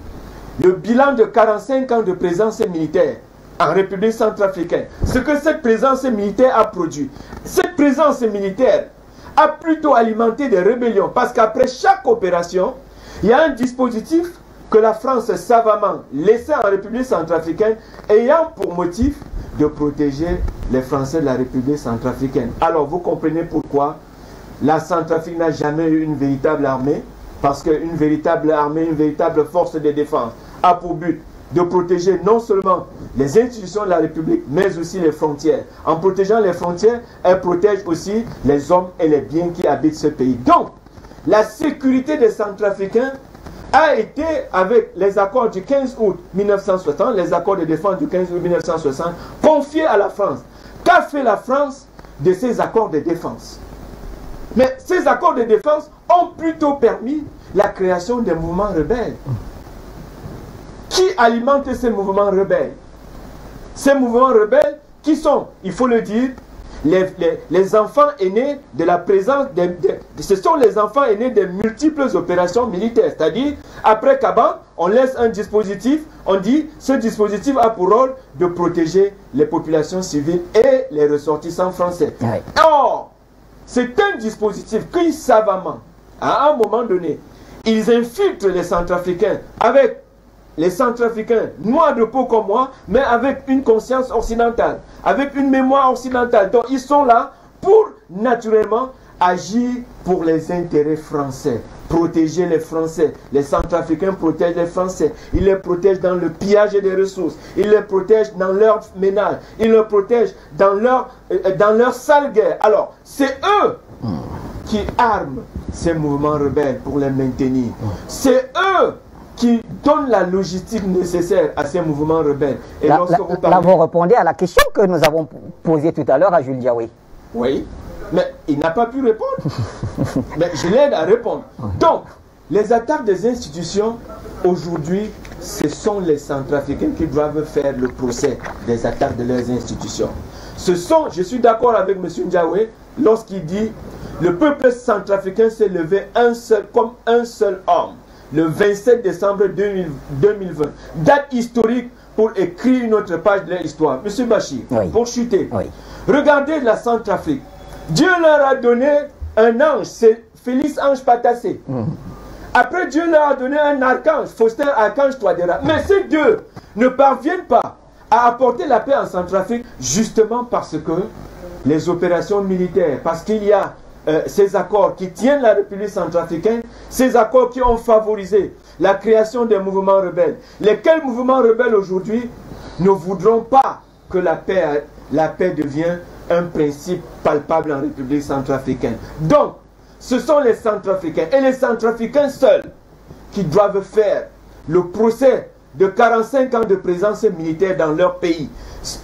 Le bilan de 45 ans de présence militaire en République centrafricaine. Ce que cette présence militaire a produit. Cette présence militaire a plutôt alimenté des rébellions parce qu'après chaque opération, il y a un dispositif que la France savamment laissait en République centrafricaine ayant pour motif de protéger les Français de la République centrafricaine. Alors vous comprenez pourquoi la Centrafrique n'a jamais eu une véritable armée, parce qu'une véritable armée, une véritable force de défense a pour but de protéger non seulement les institutions de la République, mais aussi les frontières. En protégeant les frontières, elle protège aussi les hommes et les biens qui habitent ce pays. Donc, la sécurité des Centrafricains a été, avec les accords du 15 août 1960, les accords de défense du 15 août 1960, confiés à la France. Qu'a fait la France de ces accords de défense? Mais ces accords de défense ont plutôt permis la création des mouvements rebelles. Qui alimente ces mouvements rebelles? Ces mouvements rebelles qui sont, il faut le dire, les enfants aînés de la présence, ce sont les enfants aînés des multiples opérations militaires. C'est-à-dire, après Kaba, on laisse un dispositif, on dit, ce dispositif a pour rôle de protéger les populations civiles et les ressortissants français. Ouais. Or, c'est un dispositif qui savamment, à un moment donné, ils infiltrent les Centrafricains avec les Centrafricains noirs de peau comme moi, mais avec une conscience occidentale, avec une mémoire occidentale. Donc ils sont là pour naturellement agir pour les intérêts français, protéger les Français. Les Centrafricains protègent les Français. Ils les protègent dans le pillage des ressources. Ils les protègent dans leur ménage. Ils les protègent dans leur sale guerre. Alors, c'est eux qui arment ces mouvements rebelles pour les maintenir. C'est eux qui donne la logistique nécessaire à ces mouvements rebelles. Et là, vous répondez à la question que nous avons posée tout à l'heure à Jules Diaoui. Oui, mais il n'a pas pu répondre. Mais je l'aide à répondre. Donc, les attaques des institutions, aujourd'hui, ce sont les Centrafricains qui doivent faire le procès des attaques de leurs institutions. Je suis d'accord avec M. Ndiaye lorsqu'il dit le peuple centrafricain s'est levé comme un seul homme. Le 27 décembre 2020, date historique pour écrire une autre page de l'histoire. Monsieur Bachir, pour chuter, regardez la Centrafrique. Dieu leur a donné un ange, c'est Félix Ange Patassé. Après, Dieu leur a donné un archange, Faustin Archange Touadéra. Mais ces deux ne parviennent pas à apporter la paix en Centrafrique, justement parce que les opérations militaires, parce qu'il y a ces accords qui tiennent la République centrafricaine, ces accords qui ont favorisé la création des mouvements rebelles. Lesquels mouvements rebelles aujourd'hui ne voudront pas que la paix devienne un principe palpable en République centrafricaine. Donc, ce sont les Centrafricains et les Centrafricains seuls qui doivent faire le procès de 45 ans de présence militaire dans leur pays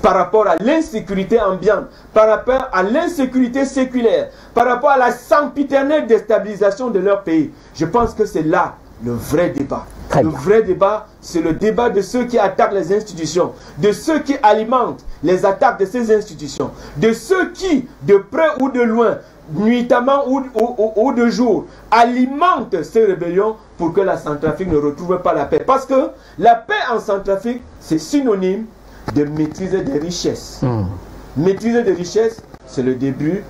par rapport à l'insécurité ambiante, par rapport à l'insécurité séculaire, par rapport à la sempiternelle déstabilisation de leur pays. Je pense que c'est là le vrai débat. Le vrai débat, c'est le débat de ceux qui attaquent les institutions, de ceux qui alimentent les attaques de ces institutions, de ceux qui, de près ou de loin, nuitamment ou de jour, alimentent ces rébellions pour que la Centrafrique ne retrouve pas la paix. Parce que la paix en Centrafrique, c'est synonyme de maîtriser des richesses. Maîtriser des richesses, c'est le début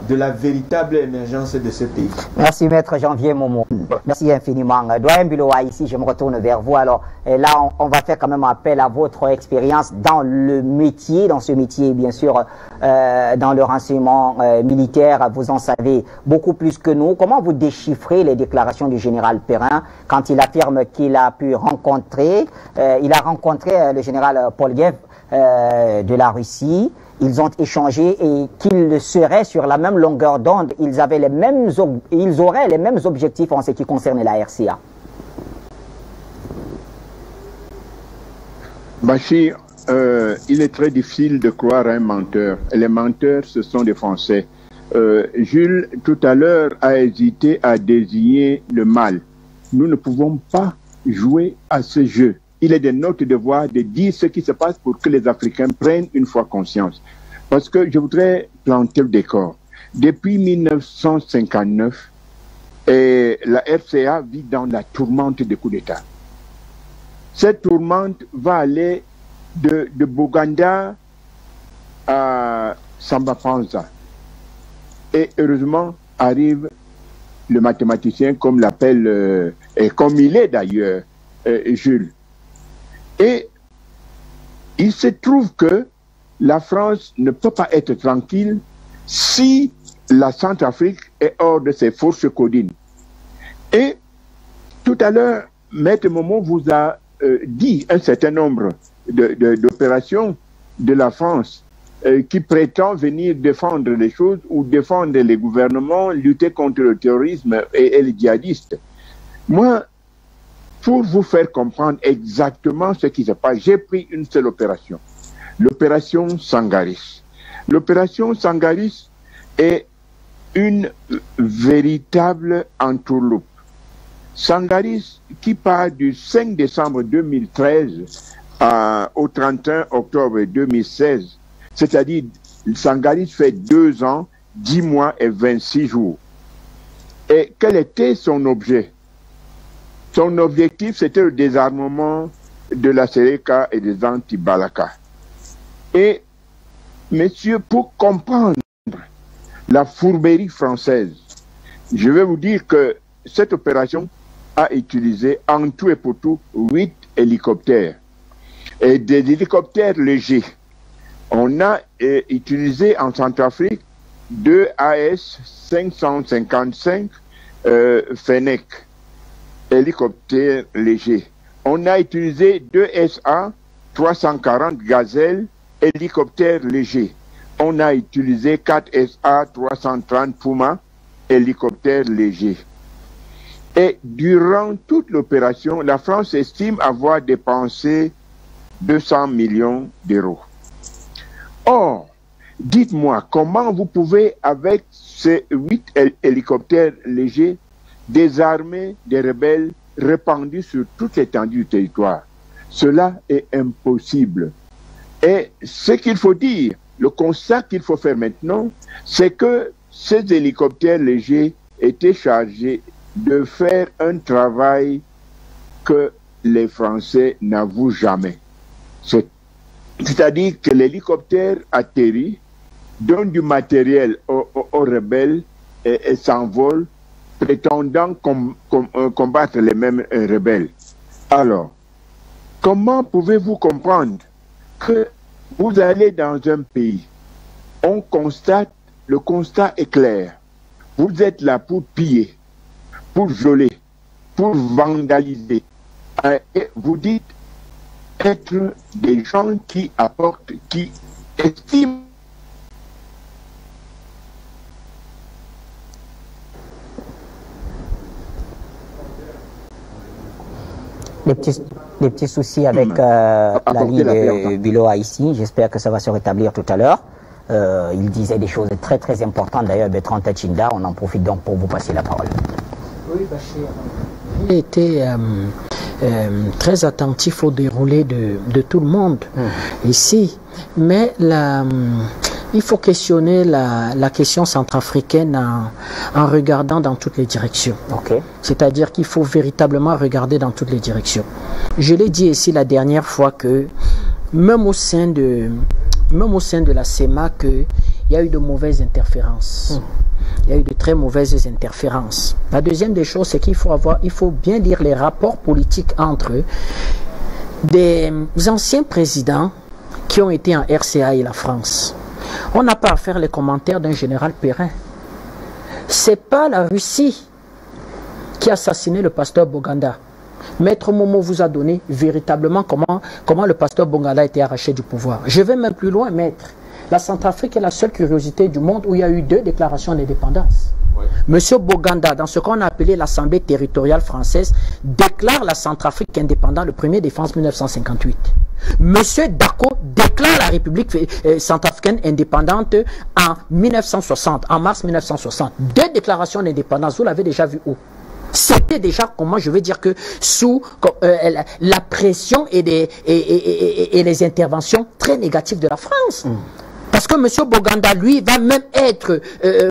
de la véritable émergence de ce pays. Merci Maître Janvier Momo. Merci infiniment. Doyen Biloa, ici je me retourne vers vous. Alors là on va faire quand même appel à votre expérience dans le métier, dans ce métier bien sûr, dans le renseignement militaire. Vous en savez beaucoup plus que nous. Comment vous déchiffrez les déclarations du général Perrin quand il affirme qu'il a pu rencontrer, il a rencontré le général Poliev de la Russie? Ils ont échangé et qu'ils seraient sur la même longueur d'onde. Ils auraient les mêmes objectifs en ce qui concerne la RCA. Bachir, il est très difficile de croire à un menteur. Les menteurs, ce sont des Français. Jules, tout à l'heure, a hésité à désigner le mal. Nous ne pouvons pas jouer à ce jeu. Il est de notre devoir de dire ce qui se passe pour que les Africains prennent une fois conscience. Parce que je voudrais planter le décor. Depuis 1959, la RCA vit dans la tourmente des coups d'État. Cette tourmente va aller de Boganda à Samba Panza. Et heureusement, arrive le mathématicien, comme l'appelle, et comme il est d'ailleurs, Jules. Et il se trouve que la France ne peut pas être tranquille si la Centrafrique est hors de ses forces codines. Et tout à l'heure, Maître Momo vous a dit un certain nombre d'opérations de la France qui prétend venir défendre les choses ou défendre les gouvernements, lutter contre le terrorisme et les djihadistes. Moi, pour vous faire comprendre exactement ce qui se passe, j'ai pris une seule opération, l'opération Sangaris. L'opération Sangaris est une véritable entourloupe. Sangaris, qui part du 5 décembre 2013 au 31 octobre 2016, c'est-à-dire Sangaris fait 2 ans, 10 mois et 26 jours. Et quel était son objet? Son objectif, c'était le désarmement de la Seleka et des anti-Balaka. Et, messieurs, pour comprendre la fourberie française, je vais vous dire que cette opération a utilisé en tout et pour tout 8 hélicoptères et des hélicoptères légers. On a utilisé en Centrafrique 2 AS 555 Fennec, hélicoptères légers. On a utilisé 2 SA 340 Gazelle, hélicoptères légers. On a utilisé 4 SA 330 Puma, hélicoptères légers. Et durant toute l'opération, la France estime avoir dépensé 200 millions d'euros. Or, dites-moi, comment vous pouvez, avec ces 8 hélicoptères légers, désarmer des rebelles répandus sur toute l'étendue du territoire? Cela est impossible. Et ce qu'il faut dire, le constat qu'il faut faire maintenant, c'est que ces hélicoptères légers étaient chargés de faire un travail que les Français n'avouent jamais. C'est-à-dire que l'hélicoptère atterrit, donne du matériel aux rebelles et s'envole, prétendant combattre les mêmes rebelles. Alors, comment pouvez-vous comprendre que vous allez dans un pays, on constate, le constat est clair, vous êtes là pour piller, pour violer, pour vandaliser, et vous dites être des gens qui apportent, qui estiment des petits soucis avec la ligne de Biloa ici. J'espère que ça va se rétablir tout à l'heure. Il disait des choses très très importantes. D'ailleurs, Bertrand Tachinda, on en profite donc pour vous passer la parole. Oui, Bachir. J'ai été très attentif au déroulé de tout le monde ici. Mais il faut questionner la question centrafricaine en regardant dans toutes les directions. Okay. C'est-à-dire qu'il faut véritablement regarder dans toutes les directions. Je l'ai dit ici la dernière fois que même au sein de la CEMAC, il y a eu de mauvaises interférences. Il y a eu de très mauvaises interférences. La deuxième des choses, c'est qu'il faut bien lire les rapports politiques entre des anciens présidents qui ont été en RCA et la France. On n'a pas à faire les commentaires d'un général Perrin. C'est pas la Russie qui a assassiné le pasteur Boganda. Maître Momo vous a donné véritablement comment le pasteur Boganda a été arraché du pouvoir. Je vais même plus loin, maître. La Centrafrique est la seule curiosité du monde où il y a eu 2 déclarations d'indépendance. Ouais. Monsieur Boganda, dans ce qu'on a appelé l'Assemblée territoriale française, déclare la Centrafrique indépendante le 1er décembre 1958. Monsieur Dako déclare la République centrafricaine indépendante en 1960, en mars 1960. 2 déclarations d'indépendance, vous l'avez déjà vu où? C'était déjà, comment je veux dire, que sous la pression et les interventions très négatives de la France. Parce que M. Boganda, lui, va même être,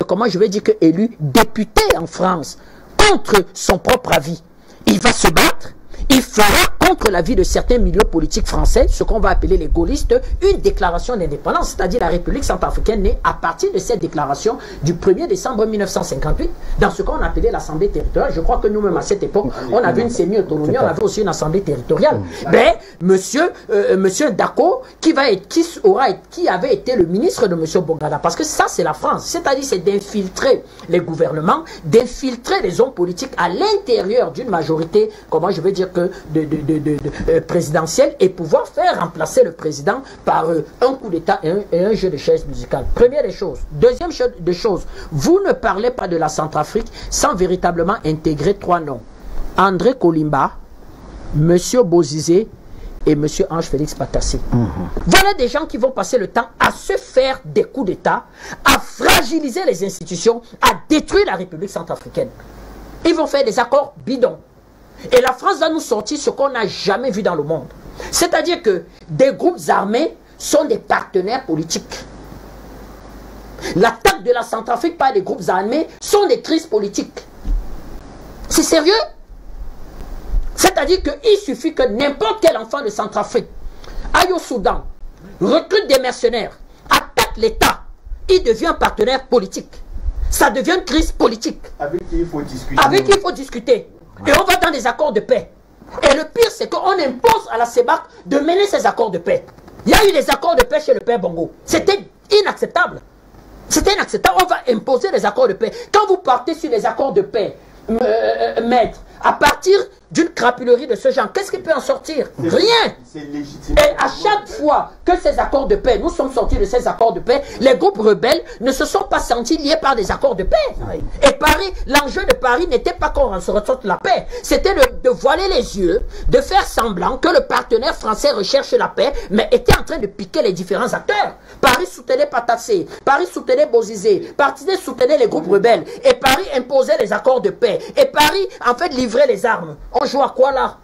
comment je vais dire, élu député en France contre son propre avis. Il va se battre, il fera contre l'avis de certains milieux politiques français, ce qu'on va appeler les gaullistes, une déclaration d'indépendance, c'est-à-dire la République centrafricaine née à partir de cette déclaration du 1er décembre 1958, dans ce qu'on appelait l'Assemblée territoriale. Je crois que nous-mêmes, à cette époque, on avait une semi-autonomie, on avait aussi une Assemblée territoriale. Mais, monsieur Dako, qui avait été le ministre de monsieur Boganda, parce que ça, c'est la France, c'est-à-dire c'est d'infiltrer les gouvernements, d'infiltrer les hommes politiques à l'intérieur d'une majorité, comment je veux dire, que présidentielle, et pouvoir faire remplacer le président par un coup d'État et un jeu de chaises musicales. Première des choses. Deuxième des choses, vous ne parlez pas de la Centrafrique sans véritablement intégrer 3 noms. André Kolimba, Monsieur Bozizé et Monsieur Ange-Félix Patassé. Voilà des gens qui vont passer le temps à se faire des coups d'État, à fragiliser les institutions, à détruire la République centrafricaine. Ils vont faire des accords bidons. Et la France va nous sortir ce qu'on n'a jamais vu dans le monde. C'est-à-dire que des groupes armés sont des partenaires politiques. L'attaque de la Centrafrique par les groupes armés sont des crises politiques. C'est sérieux? C'est-à-dire qu'il suffit que n'importe quel enfant de Centrafrique aille au Soudan, recrute des mercenaires, attaque l'État, il devient un partenaire politique. Ça devient une crise politique. Avec qui il faut discuter. Avec qui il faut discuter. Et on va dans des accords de paix. Et le pire, c'est qu'on impose à la CEMAC de mener ces accords de paix. Il y a eu des accords de paix chez le père Bongo. C'était inacceptable. C'était inacceptable. On va imposer des accords de paix. Quand vous partez sur les accords de paix, maître, à partir d'une crapulerie de ce genre, qu'est-ce qui peut en sortir? Rien. C'est légitime. Et à chaque fois que ces accords de paix, nous sommes sortis de ces accords de paix, les groupes rebelles ne se sont pas sentis liés par des accords de paix. Et Paris, l'enjeu de Paris n'était pas qu'on se ressorte la paix, c'était de voiler les yeux, de faire semblant que le partenaire français recherche la paix, mais était en train de piquer les différents acteurs. Paris soutenait Patassé, Paris soutenait Bozizé, Paris soutenait les groupes rebelles, et Paris imposait les accords de paix, et Paris en fait livrait les armes. On joue à quoi là?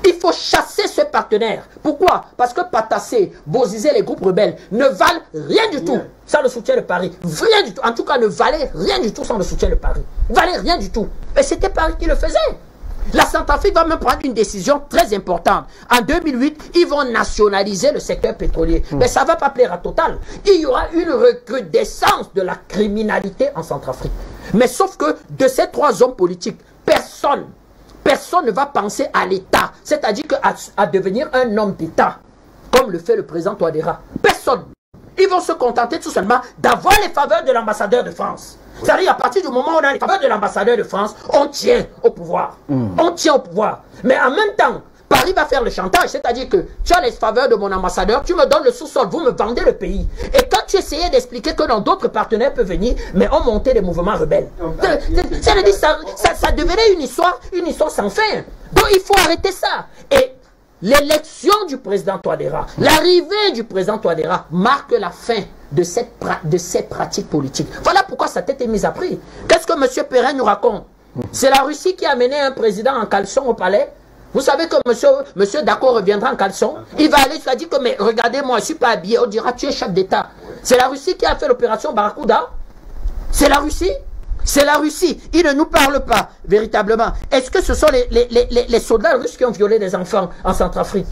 Il faut chasser ce partenaire. Pourquoi? Parce que Patassé, Bozizé, les groupes rebelles ne valent rien du tout sans le soutien de Paris. Rien du tout. En tout cas, ne valaient rien du tout sans le soutien de Paris. Ne valaient rien du tout. Et c'était Paris qui le faisait. La Centrafrique va même prendre une décision très importante. En 2008, ils vont nationaliser le secteur pétrolier. Mais ça ne va pas plaire à Total. Il y aura une recrudescence de la criminalité en Centrafrique. Mais sauf que de ces trois hommes politiques, personne ne va penser à l'État, c'est-à-dire à devenir un homme d'État, comme le fait le président Touadéra. Personne. Ils vont se contenter tout simplement d'avoir les faveurs de l'ambassadeur de France. C'est-à-dire, à partir du moment où on a les faveurs de l'ambassadeur de France, on tient au pouvoir. On tient au pouvoir. Mais en même temps, Paris va faire le chantage, c'est-à-dire que tu as les faveurs de mon ambassadeur, tu me donnes le sous-sol, vous me vendez le pays. Et quand tu essayais d'expliquer que dans d'autres partenaires peuvent venir, mais on montait des mouvements rebelles. C'est-à-dire ça devenait une histoire sans fin. Donc il faut arrêter ça. Et l'élection du président Touadéra, l'arrivée du président Touadéra marque la fin de ces pratiques politiques. Voilà pourquoi sa tête est mise à prix. Qu'est-ce que M. Perrin nous raconte? C'est la Russie qui a mené un président en caleçon au palais. Vous savez que monsieur Dako reviendra en caleçon. Il va aller, il va dire que, mais regardez-moi, je ne suis pas habillé. On dira, tu es chef d'État. C'est la Russie qui a fait l'opération Barracuda. C'est la Russie. C'est la Russie. Il ne nous parle pas, véritablement. Est-ce que ce sont les soldats russes qui ont violé des enfants en Centrafrique?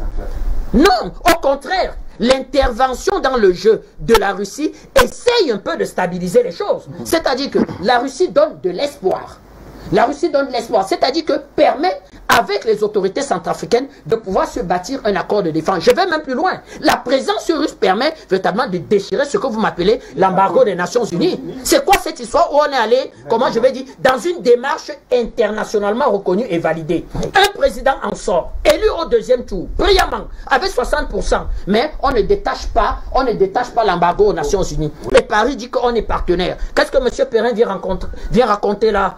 Non, au contraire. L'intervention dans le jeu de la Russie essaye un peu de stabiliser les choses. C'est-à-dire que la Russie donne de l'espoir. La Russie donne de l'espoir, c'est-à-dire que permet, avec les autorités centrafricaines, de pouvoir se bâtir un accord de défense. Je vais même plus loin. La présence russe permet véritablement de déchirer ce que vous m'appelez l'embargo des Nations Unies. C'est quoi cette histoire où on est allé, comment je vais dire, dans une démarche internationalement reconnue et validée? Un président en sort, élu au deuxième tour, brillamment, avec 60%, mais on ne détache pas l'embargo aux Nations Unies. Et Paris dit qu'on est partenaire. Qu'est-ce que M. Perrin vient raconter là?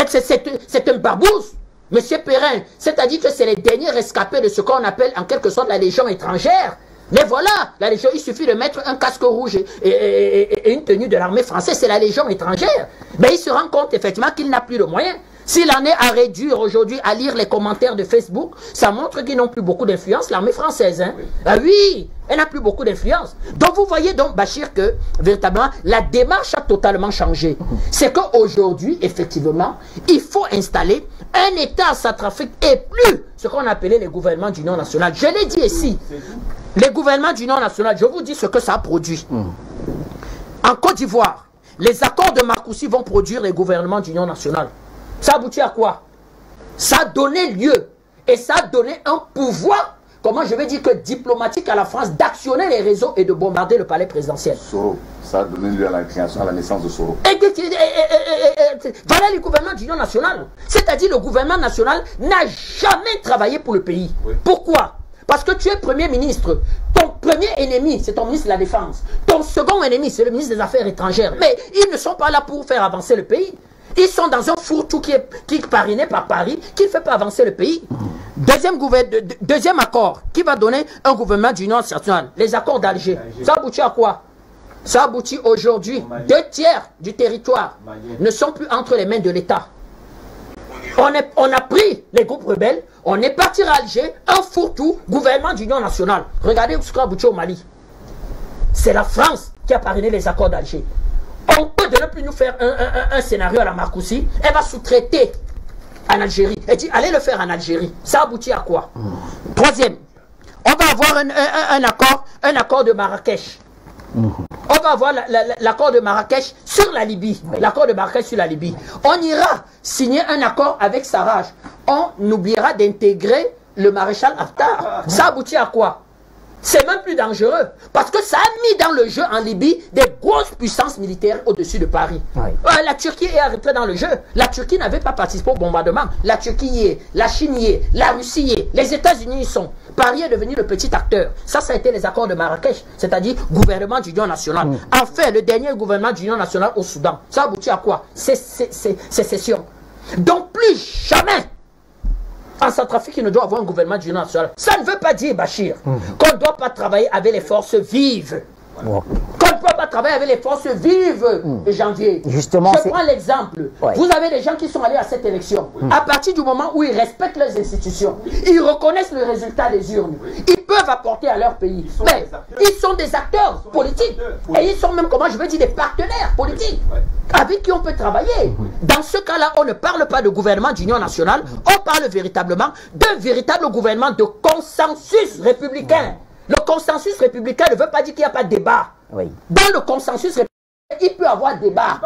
C'est une barbouze, Monsieur Perrin. C'est-à-dire que c'est les derniers rescapés de ce qu'on appelle en quelque sorte la Légion étrangère. Mais voilà, la Légion, il suffit de mettre un casque rouge et une tenue de l'armée française, c'est la Légion étrangère. Mais il se rend compte effectivement qu'il n'a plus de moyens. S'il en est à réduire aujourd'hui à lire les commentaires de Facebook, ça montre qu'ils n'ont plus beaucoup d'influence, l'armée française. Hein? Oui. Ah oui, elle n'a plus beaucoup d'influence. Donc vous voyez donc, Bachir, que véritablement, la démarche a totalement changé. C'est qu'aujourd'hui, effectivement, il faut installer un État à Centrafrique et plus ce qu'on appelait les gouvernements d'union nationale. Je l'ai dit ici, les gouvernements d'union nationale, je vous dis ce que ça a produit. En Côte d'Ivoire, les accords de Marcoussis vont produire les gouvernements d'union nationale. Ça aboutit à quoi? Ça a donné lieu et ça a donné un pouvoir, comment je vais dire que diplomatique à la France, d'actionner les réseaux et de bombarder le palais présidentiel. Soro, ça a donné lieu à la création, à la naissance de Soro. Voilà le gouvernement d'union nationale. C'est-à-dire le gouvernement national n'a jamais travaillé pour le pays. Oui. Pourquoi? Parce que tu es Premier ministre. Ton premier ennemi, c'est ton ministre de la Défense. Ton second ennemi, c'est le ministre des Affaires étrangères. Mais ils ne sont pas là pour faire avancer le pays. Ils sont dans un fourre-tout qui est parrainé par Paris, qui ne fait pas avancer le pays. Deuxième accord, qui va donner un gouvernement d'union nationale, les accords d'Alger. Ça aboutit à quoi? Ça aboutit aujourd'hui, 2/3 du territoire ne sont plus entre les mains de l'État. On a pris les groupes rebelles, on est parti à Alger, un fourre-tout, gouvernement d'union nationale. Regardez ce qu'a abouti au Mali. C'est la France qui a parrainé les accords d'Alger. On peut de ne plus nous faire un scénario à la Marcoussi. Elle va sous-traiter en Algérie. Elle dit, allez le faire en Algérie. Ça aboutit à quoi? Troisième, on va avoir un accord de Marrakech. On va avoir l'accord de Marrakech sur la Libye. L'accord de Marrakech sur la Libye. On ira signer un accord avec Sarraj. On oubliera d'intégrer le maréchal Haftar. Ça aboutit à quoi? C'est même plus dangereux. Parce que ça a mis dans le jeu en Libye des grosses puissances militaires au-dessus de Paris. La Turquie est rentrée dans le jeu. La Turquie n'avait pas participé au bombardement. La Turquie y est, la Chine y est, la Russie y est, les États-Unis y sont. Paris est devenu le petit acteur. Ça a été les accords de Marrakech, c'est-à-dire gouvernement d'union nationale. Enfin, le dernier gouvernement d'union nationale au Soudan. Ça aboutit à quoi? C'est sécession. Donc plus jamais en Centrafrique, il ne doit avoir un gouvernement d'union nationale. Ça ne veut pas dire, Bachir, qu'on ne doit pas travailler avec les forces vives. Qu'on ne peut pas travailler avec les forces vives de janvier. Justement, je prends l'exemple. Vous avez des gens qui sont allés à cette élection. À partir du moment où ils respectent leurs institutions, ils reconnaissent le résultat des urnes, ils peuvent apporter à leur pays. Mais ils sont des acteurs politiques. Et ils sont même, comment je veux dire, des partenaires politiques avec qui on peut travailler. Dans ce cas-là, on ne parle pas de gouvernement d'union nationale, on parle véritablement d'un véritable gouvernement de consensus républicain. Le consensus républicain ne veut pas dire qu'il n'y a pas de débat. Dans le consensus républicain, il peut y avoir débat.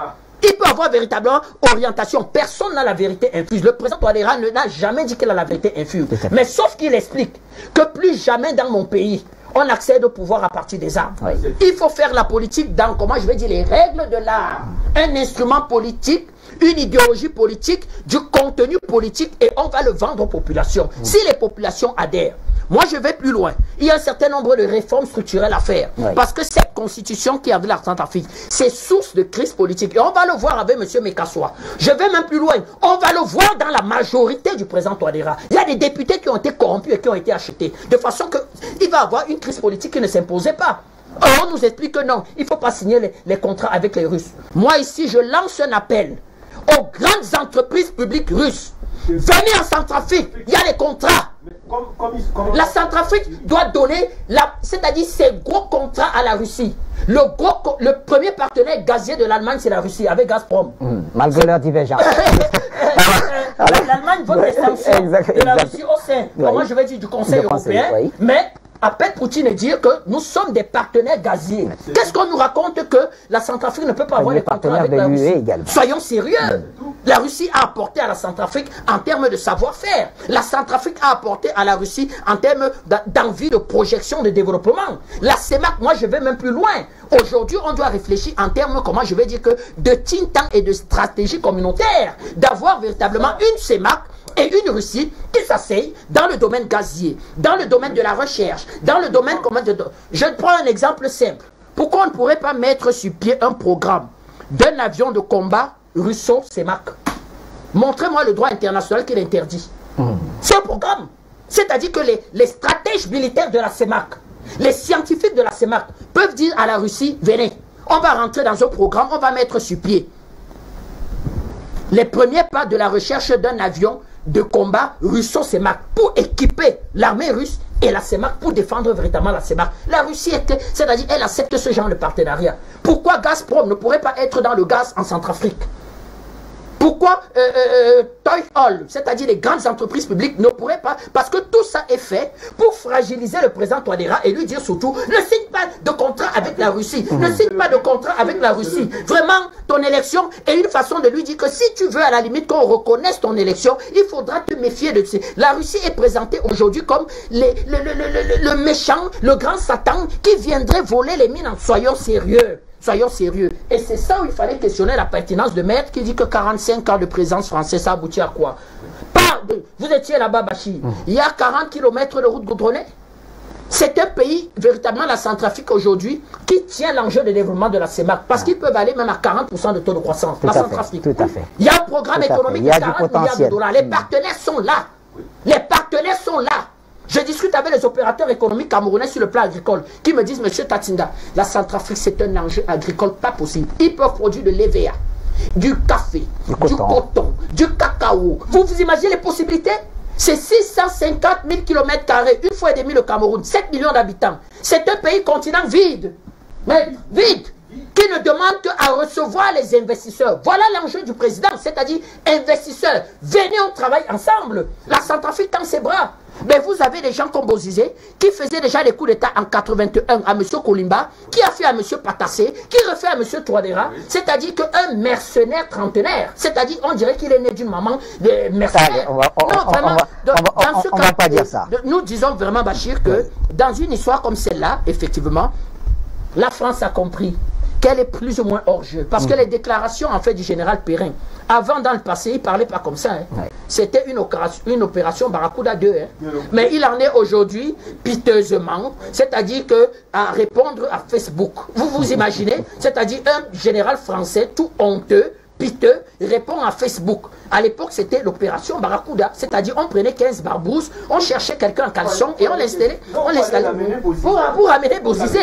Il peut y avoir véritablement orientation. Personne n'a la vérité infuse. Le président Touadéra n'a jamais dit qu'il a la vérité infuse. Mais sauf qu'il explique que plus jamais dans mon pays, on accède au pouvoir à partir des armes. Il faut faire la politique dans, comment je vais dire, les règles de l'art. Un instrument politique, une idéologie politique, du contenu politique, et on va le vendre aux populations. Si les populations adhèrent, moi je vais plus loin. Il y a un certain nombre de réformes structurelles à faire. Parce que cette constitution qui a de la Centrafrique, c'est source de crise politique. Et on va le voir avec M. Mekassoua. Je vais même plus loin. On va le voir dans la majorité du président Touadéra. Il y a des députés qui ont été corrompus et qui ont été achetés. De façon qu'il va y avoir une crise politique qui ne s'imposait pas. Or, on nous explique que non, il ne faut pas signer les contrats avec les Russes. Moi ici, je lance un appel aux grandes entreprises publiques russes. Venez en Centrafrique, il y a les contrats. La Centrafrique doit donner, c'est-à-dire ses gros contrats à la Russie. Le premier partenaire gazier de l'Allemagne, c'est la Russie, avec Gazprom. Malgré leur divergence. L'Allemagne vote des sanctions de la Russie au sein, comment je vais dire, du Conseil européen. Mais appelle Poutine et dire que nous sommes des partenaires gaziers. Qu'est-ce qu'on nous raconte que la Centrafrique ne peut pas avoir les contrats avec la Russie? Soyons sérieux. La Russie a apporté à la Centrafrique en termes de savoir-faire. La Centrafrique a apporté à la Russie en termes d'envie, de projection, de développement. La CEMAC, moi je vais même plus loin. Aujourd'hui, on doit réfléchir en termes, comment je vais dire, que de think tank et de stratégie communautaire. D'avoir véritablement une CEMAC et une Russie qui s'asseyent dans le domaine gazier, dans le domaine de la recherche, dans le domaine... Je prends un exemple simple. Pourquoi on ne pourrait pas mettre sur pied un programme d'un avion de combat russo-CEMAC? Montrez-moi le droit international qui l'interdit. C'est un programme. C'est-à-dire que les stratèges militaires de la CEMAC, les scientifiques de la CEMAC peuvent dire à la Russie, venez, on va rentrer dans un programme, on va mettre sur pied les premiers pas de la recherche d'un avion de combat russo-CEMAC pour équiper l'armée russe et la CEMAC pour défendre véritablement la CEMAC. La Russie, c'est-à-dire elle accepte ce genre de partenariat. Pourquoi Gazprom ne pourrait pas être dans le gaz en Centrafrique? Pourquoi Toy-Hall, c'est-à-dire les grandes entreprises publiques, ne pourraient pas? Parce que tout ça est fait pour fragiliser le président Touadéra et lui dire surtout, ne signe pas de contrat avec la Russie. Ne signe pas de contrat avec la Russie. Vraiment, ton élection est une façon de lui dire que si tu veux à la limite qu'on reconnaisse ton élection, il faudra te méfier de ça. La Russie est présentée aujourd'hui comme le méchant, le grand Satan qui viendrait voler les mines. Soyons sérieux. Soyons sérieux. Et c'est ça où il fallait questionner la pertinence de Maître qui dit que 45 ans de présence française, ça aboutit à quoi? Vous étiez là-bas, Bachir. Il y a 40 km de route goudronnée. C'est un pays, véritablement la Centrafrique aujourd'hui, qui tient l'enjeu de développement de la CEMAC. Parce qu'ils peuvent aller même à 40% de taux de croissance. La Centrafrique. Tout à fait. Il y a un programme économique de 40 milliards de dollars. Les partenaires sont là. Les partenaires sont là. Je discute avec les opérateurs économiques camerounais sur le plan agricole qui me disent, monsieur Tatinda, la Centrafrique c'est un enjeu agricole pas possible. Ils peuvent produire de l'EVA, du café, du coton, du cacao. Vous imaginez les possibilités? C'est 650 000 km², une fois et demi le Cameroun, 7 millions d'habitants. C'est un pays continent vide. Mais vite, qui ne demande qu'à recevoir les investisseurs. Voilà l'enjeu du président, c'est-à-dire investisseurs, venez on travaille ensemble. La Centrafrique tend ses bras. Mais vous avez des gens comme Bozizé qui faisaient déjà les coups d'État en 81 à M. Kolimba, qui a fait à M. Patassé, qui refait à M. Touadéra, c'est-à-dire qu'un mercenaire trentenaire, c'est-à-dire on dirait qu'il est né d'une maman de mercenaire. Non, vraiment, dans ce cas, pas dire ça. Nous disons vraiment, Bachir, que dans une histoire comme celle-là, effectivement, la France a compris qu'elle est plus ou moins hors jeu. Parce que les déclarations en fait du général Perrin, avant dans le passé, il ne parlait pas comme ça. Hein. C'était une opération Barracuda 2. Hein. Mais il en est aujourd'hui piteusement, c'est-à-dire que à répondre à Facebook. Vous vous imaginez, c'est-à-dire un général français tout honteux, piteux, répond à Facebook. À l'époque, c'était l'opération Barracuda. C'est-à-dire, on prenait 15 barbouzes, on cherchait quelqu'un en caleçon et on l'installait pour amener Bozizé.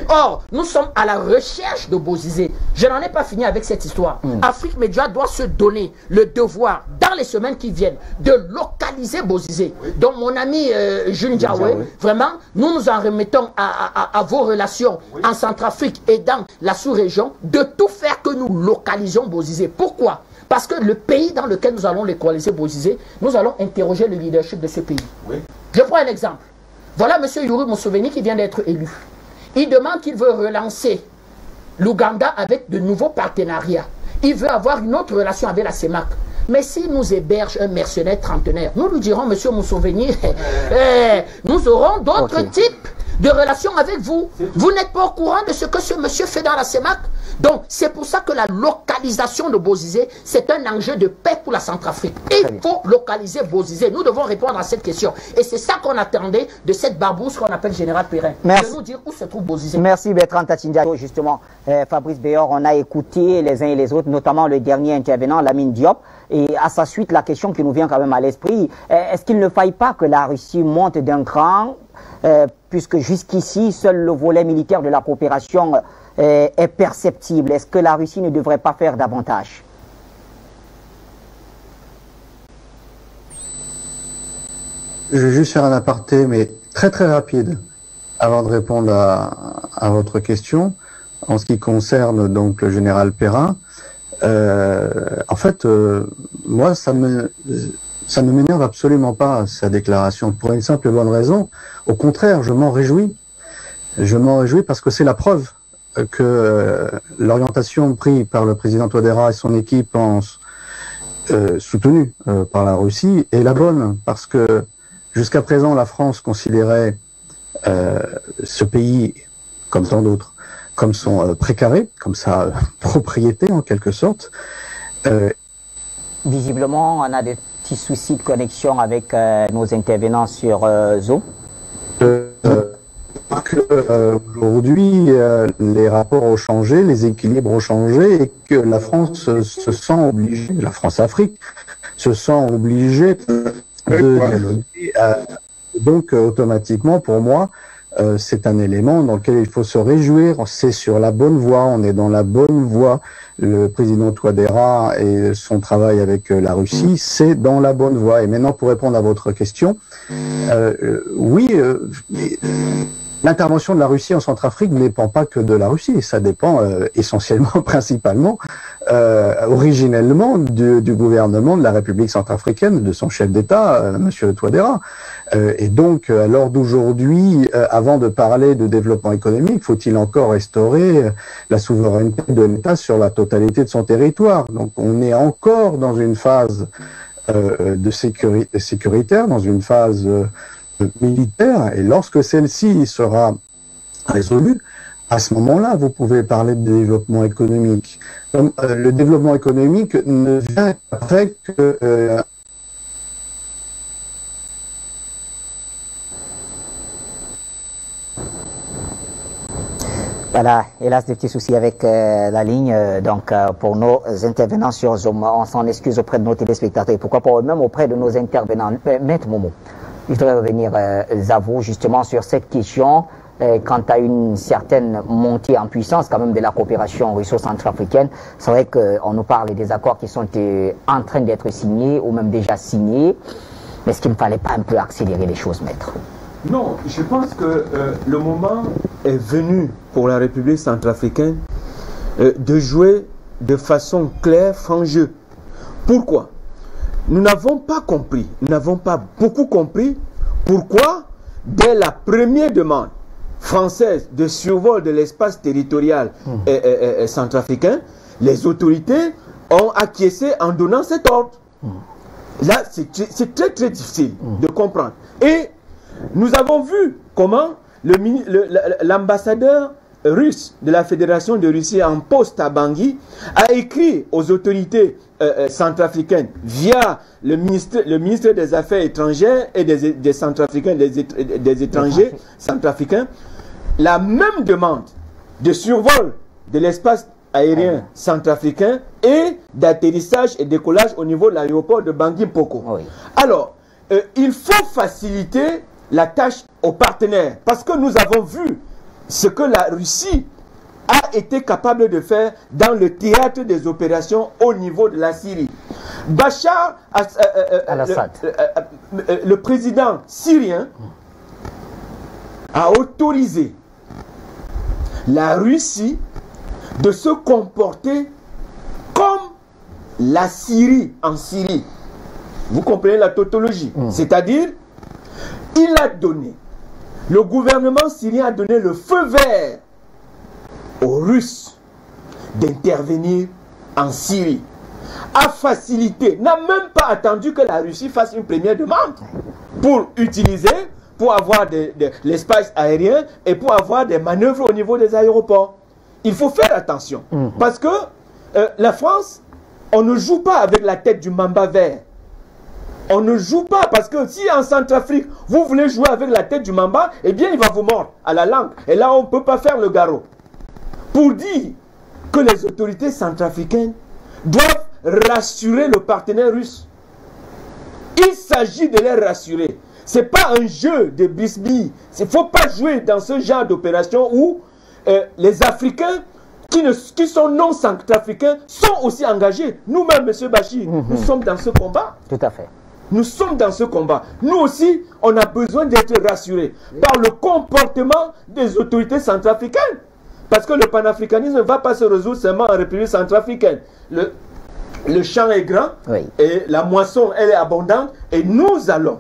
Or, nous sommes à la recherche de Bozizé. Je n'en ai pas fini avec cette histoire. Afrique Média doit se donner le devoir, dans les semaines qui viennent, de localiser Bozizé. Donc, mon ami Jules Diawé, vraiment, nous nous en remettons à vos relations en Centrafrique et dans la sous-région, de tout faire que nous localisions Bozizé. Pourquoi? Parce que le pays dans lequel nous allons localiser Bozizé, nous allons interroger le leadership de ce pays. Je prends un exemple. Voilà M. Yoweri Museveni qui vient d'être élu. Il demande qu'il veut relancer l'Ouganda avec de nouveaux partenariats. Il veut avoir une autre relation avec la CEMAC. Mais s'il nous héberge un mercenaire trentenaire, nous lui dirons, M. Museveni, nous aurons d'autres types de relations avec vous. Vous n'êtes pas au courant de ce que ce monsieur fait dans la CEMAC. Donc, c'est pour ça que la localisation de Bozizé, c'est un enjeu de paix pour la Centrafrique. Il faut localiser Bozizé. Nous devons répondre à cette question. Et c'est ça qu'on attendait de cette barbouze qu'on appelle Général Perrin. Merci. De nous dire où se trouve Bozizé. Merci Bertrand Tatindia. Justement, Fabrice Béor, on a écouté les uns et les autres, notamment le dernier intervenant, Lamine Diop. Et à sa suite, la question qui nous vient quand même à l'esprit, est-ce qu'il ne faille pas que la Russie monte d'un cran, puisque jusqu'ici, seul le volet militaire de la coopération est perceptible? Est-ce que la Russie ne devrait pas faire davantage? Je vais juste faire un aparté, mais très très rapide, avant de répondre à votre question. En ce qui concerne donc le général Perrin, en fait, moi, ça ne m'énerve absolument pas, sa déclaration, pour une simple et bonne raison. Au contraire, je m'en réjouis. Je m'en réjouis parce que c'est la preuve que l'orientation prise par le président Touadéra et son équipe soutenue par la Russie est la bonne, parce que jusqu'à présent la France considérait ce pays, comme tant d'autres, comme son précaré, comme sa propriété en quelque sorte. Visiblement, on a des petits soucis de connexion avec nos intervenants sur Zoom. Aujourd'hui, les rapports ont changé, les équilibres ont changé, et que la France se sent obligée, la France-Afrique, se sent obligée de dialoguer. Donc, automatiquement, pour moi, c'est un élément dans lequel il faut se réjouir. C'est sur la bonne voie, on est dans la bonne voie. Le président Touadéra et son travail avec la Russie, c'est dans la bonne voie. Et maintenant, pour répondre à votre question, oui, l'intervention de la Russie en Centrafrique ne dépend pas que de la Russie, ça dépend essentiellement, principalement, originellement du gouvernement de la République centrafricaine, de son chef d'État, Monsieur Touadéra. Et donc, à l'heure d'aujourd'hui, avant de parler de développement économique, faut-il encore restaurer la souveraineté de l'État sur la totalité de son territoire. Donc, on est encore dans une phase de sécuritaire, dans une phase militaire, et lorsque celle-ci sera résolue, à ce moment-là, vous pouvez parler de développement économique. Donc, le développement économique ne vient qu'après que Voilà, hélas, des petits soucis avec la ligne. Donc, pour nos intervenants sur Zoom, on s'en excuse auprès de nos téléspectateurs. Et pourquoi pas même auprès de nos intervenants. Maître Momo, je voudrais revenir à vous justement sur cette question quant à une certaine montée en puissance quand même de la coopération russo-centrafricaine. C'est vrai qu'on nous parle des accords qui sont en train d'être signés ou même déjà signés. Mais est-ce qu'il ne fallait pas un peu accélérer les choses, maître? Non, je pense que le moment est venu pour la République centrafricaine de jouer de façon claire, franc jeu. Pourquoi? Nous n'avons pas compris, nous n'avons pas beaucoup compris pourquoi, dès la première demande française de survol de l'espace territorial centrafricain, les autorités ont acquiescé en donnant cet ordre. Là, c'est très très difficile de comprendre. Et nous avons vu comment l'ambassadeur russe de la Fédération de Russie en poste à Bangui a écrit aux autorités centrafricaines via le ministre des Affaires étrangères et des Centrafricains, des étrangers centrafricains, la même demande de survol de l'espace aérien centrafricain et d'atterrissage et décollage au niveau de l'aéroport de Bangui-Mpoko. Alors, il faut faciliter la tâche aux partenaires parce que nous avons vu ce que la Russie a été capable de faire dans le théâtre des opérations au niveau de la Syrie. Bachar al-Assad, le président syrien, a autorisé la Russie de se comporter comme la Syrie en Syrie. Vous comprenez la tautologie? C'est-à-dire, il a donné, le gouvernement syrien a donné le feu vert aux Russes d'intervenir en Syrie, a facilité, n'a même pas attendu que la Russie fasse une première demande pour utiliser, pour avoir de l'espace aérien et pour avoir des manœuvres au niveau des aéroports. Il faut faire attention parce que la France, on ne joue pas avec la tête du mamba vert. On ne joue pas parce que si en Centrafrique, vous voulez jouer avec la tête du mamba, eh bien il va vous mordre à la langue. Et là, on ne peut pas faire le garrot. Pour dire que les autorités centrafricaines doivent rassurer le partenaire russe. Il s'agit de les rassurer. Ce n'est pas un jeu de bisbille. Il ne faut pas jouer dans ce genre d'opération où les Africains qui sont non centrafricains sont aussi engagés. Nous-mêmes, M. Bachir, nous sommes dans ce combat. Tout à fait. Nous sommes dans ce combat. Nous aussi, on a besoin d'être rassurés par le comportement des autorités centrafricaines. Parce que le panafricanisme ne va pas se résoudre seulement en République centrafricaine. Le champ est grand et la moisson, elle est abondante. Et nous allons,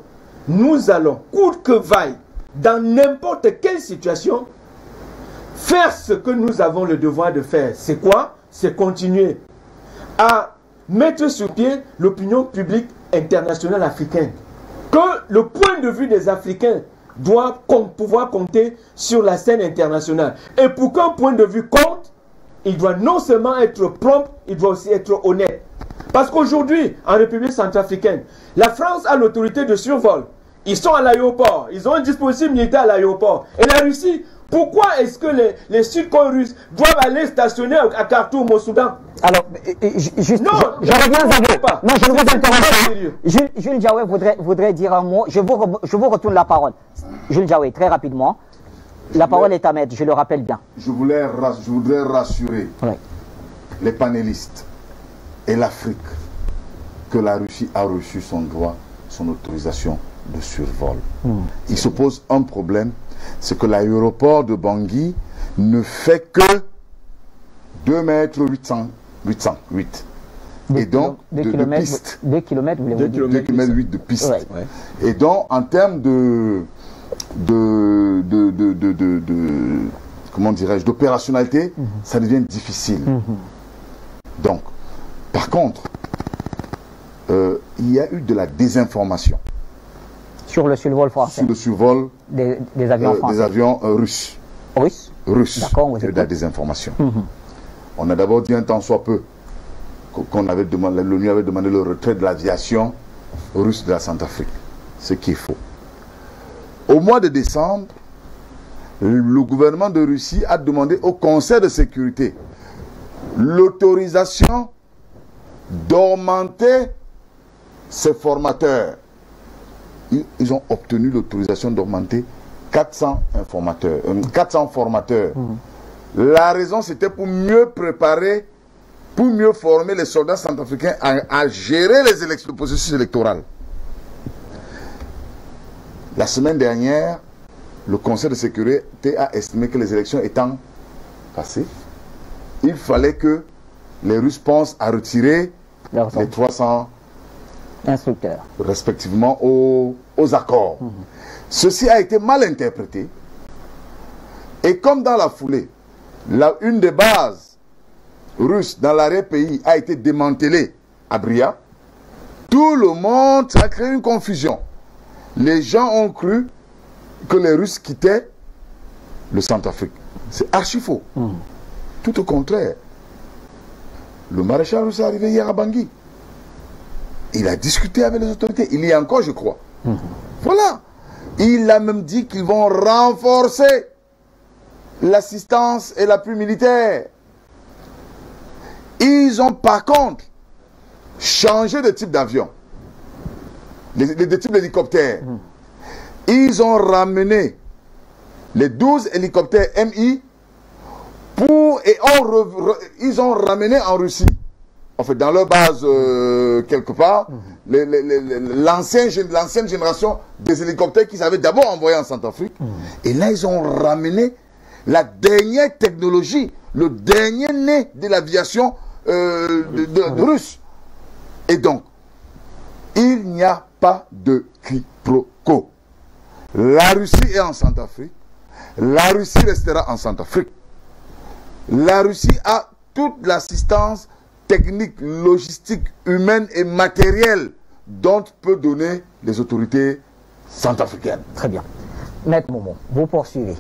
coûte que vaille, dans n'importe quelle situation, faire ce que nous avons le devoir de faire. C'est quoi? C'est continuer à mettre sur pied l'opinion publique internationale africaine. Que le point de vue des Africains doit pouvoir compter sur la scène internationale. Et pour qu'un point de vue compte, il doit non seulement être prompt, il doit aussi être honnête. Parce qu'aujourd'hui, en République centrafricaine, la France a l'autorité de survol. Ils sont à l'aéroport, ils ont un dispositif militaire à l'aéroport. Et la Russie, pourquoi est-ce que les Sud-Coréens russes doivent aller stationner à Khartoum, au Soudan? Alors, je reviens à vous. Non, je ne vous interromps pas. Jules Diawé voudrait dire un mot. Je vous retourne la parole. Jules Diawé, très rapidement. La parole est à maître, je le rappelle bien. Je voudrais rassurer les panélistes et l'Afrique que la Russie a reçu son droit, son autorisation de survol. Il se pose un problème, c'est que l'aéroport de Bangui ne fait que 2 mètres 808. Et donc, 2 km, 2 km, 8 de piste. Et donc, en termes comment dirais-je, d'opérationnalité, ça devient difficile. Donc, par contre, il y a eu de la désinformation. Sur le survol français. Sur le survol des avions français. Des avions russes. Russes. D'accord, il y a eu de la désinformation. On a d'abord dit un temps soit peu qu'on avait demandé, l'ONU avait demandé le retrait de l'aviation russe de la Centrafrique. Ce qui est faux. Au mois de décembre, le gouvernement de Russie a demandé au Conseil de sécurité l'autorisation d'augmenter ses formateurs. Ils ont obtenu l'autorisation d'augmenter 400 formateurs. La raison, c'était pour mieux préparer, pour mieux former les soldats centrafricains à gérer le processus électoral. La semaine dernière, le Conseil de sécurité a estimé que les élections étant passées, il fallait que les Russes pensent à retirer les 300 instructeurs respectivement aux accords. Ceci a été mal interprété. Et comme dans la foulée, une des bases russes dans l'arrière-pays a été démantelée à Bria, tout le monde a créé une confusion. Les gens ont cru que les Russes quittaient le Centrafrique. C'est archi faux. Tout au contraire. Le maréchal russe est arrivé hier à Bangui. Il a discuté avec les autorités. Il y a encore, je crois. Voilà. Il a même dit qu'ils vont renforcer l'assistance et l'appui militaire. Ils ont par contre changé de type d'avion, de type d'hélicoptère. Ils ont ramené les 12 hélicoptères MI ils ont ramené en Russie, en fait dans leur base quelque part, l'ancienne génération des hélicoptères qu'ils avaient d'abord envoyés en Centrafrique. Et là, ils ont ramené la dernière technologie, le dernier né de l'aviation russe. Et donc, il n'y a pas de quiproquo. La Russie est en Centrafrique. La Russie restera en Centrafrique. La Russie a toute l'assistance technique, logistique, humaine et matérielle dont peut donner les autorités centrafricaines. Très bien. Maître Momo, vous poursuivez.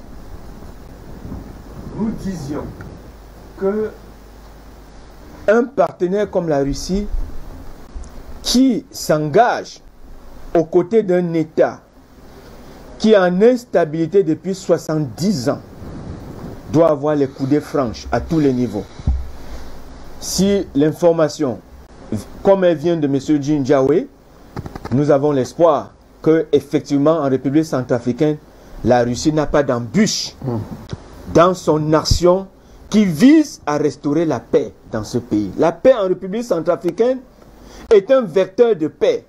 Nous disions que un partenaire comme la Russie qui s'engage aux côtés d'un État qui est en instabilité depuis 70 ans doit avoir les coudées franches à tous les niveaux. Si l'information, comme elle vient de M. Djindjaoué, nous avons l'espoir que effectivement en République centrafricaine, la Russie n'a pas d'embûche dans son action qui vise à restaurer la paix dans ce pays. La paix en République centrafricaine est un vecteur de paix,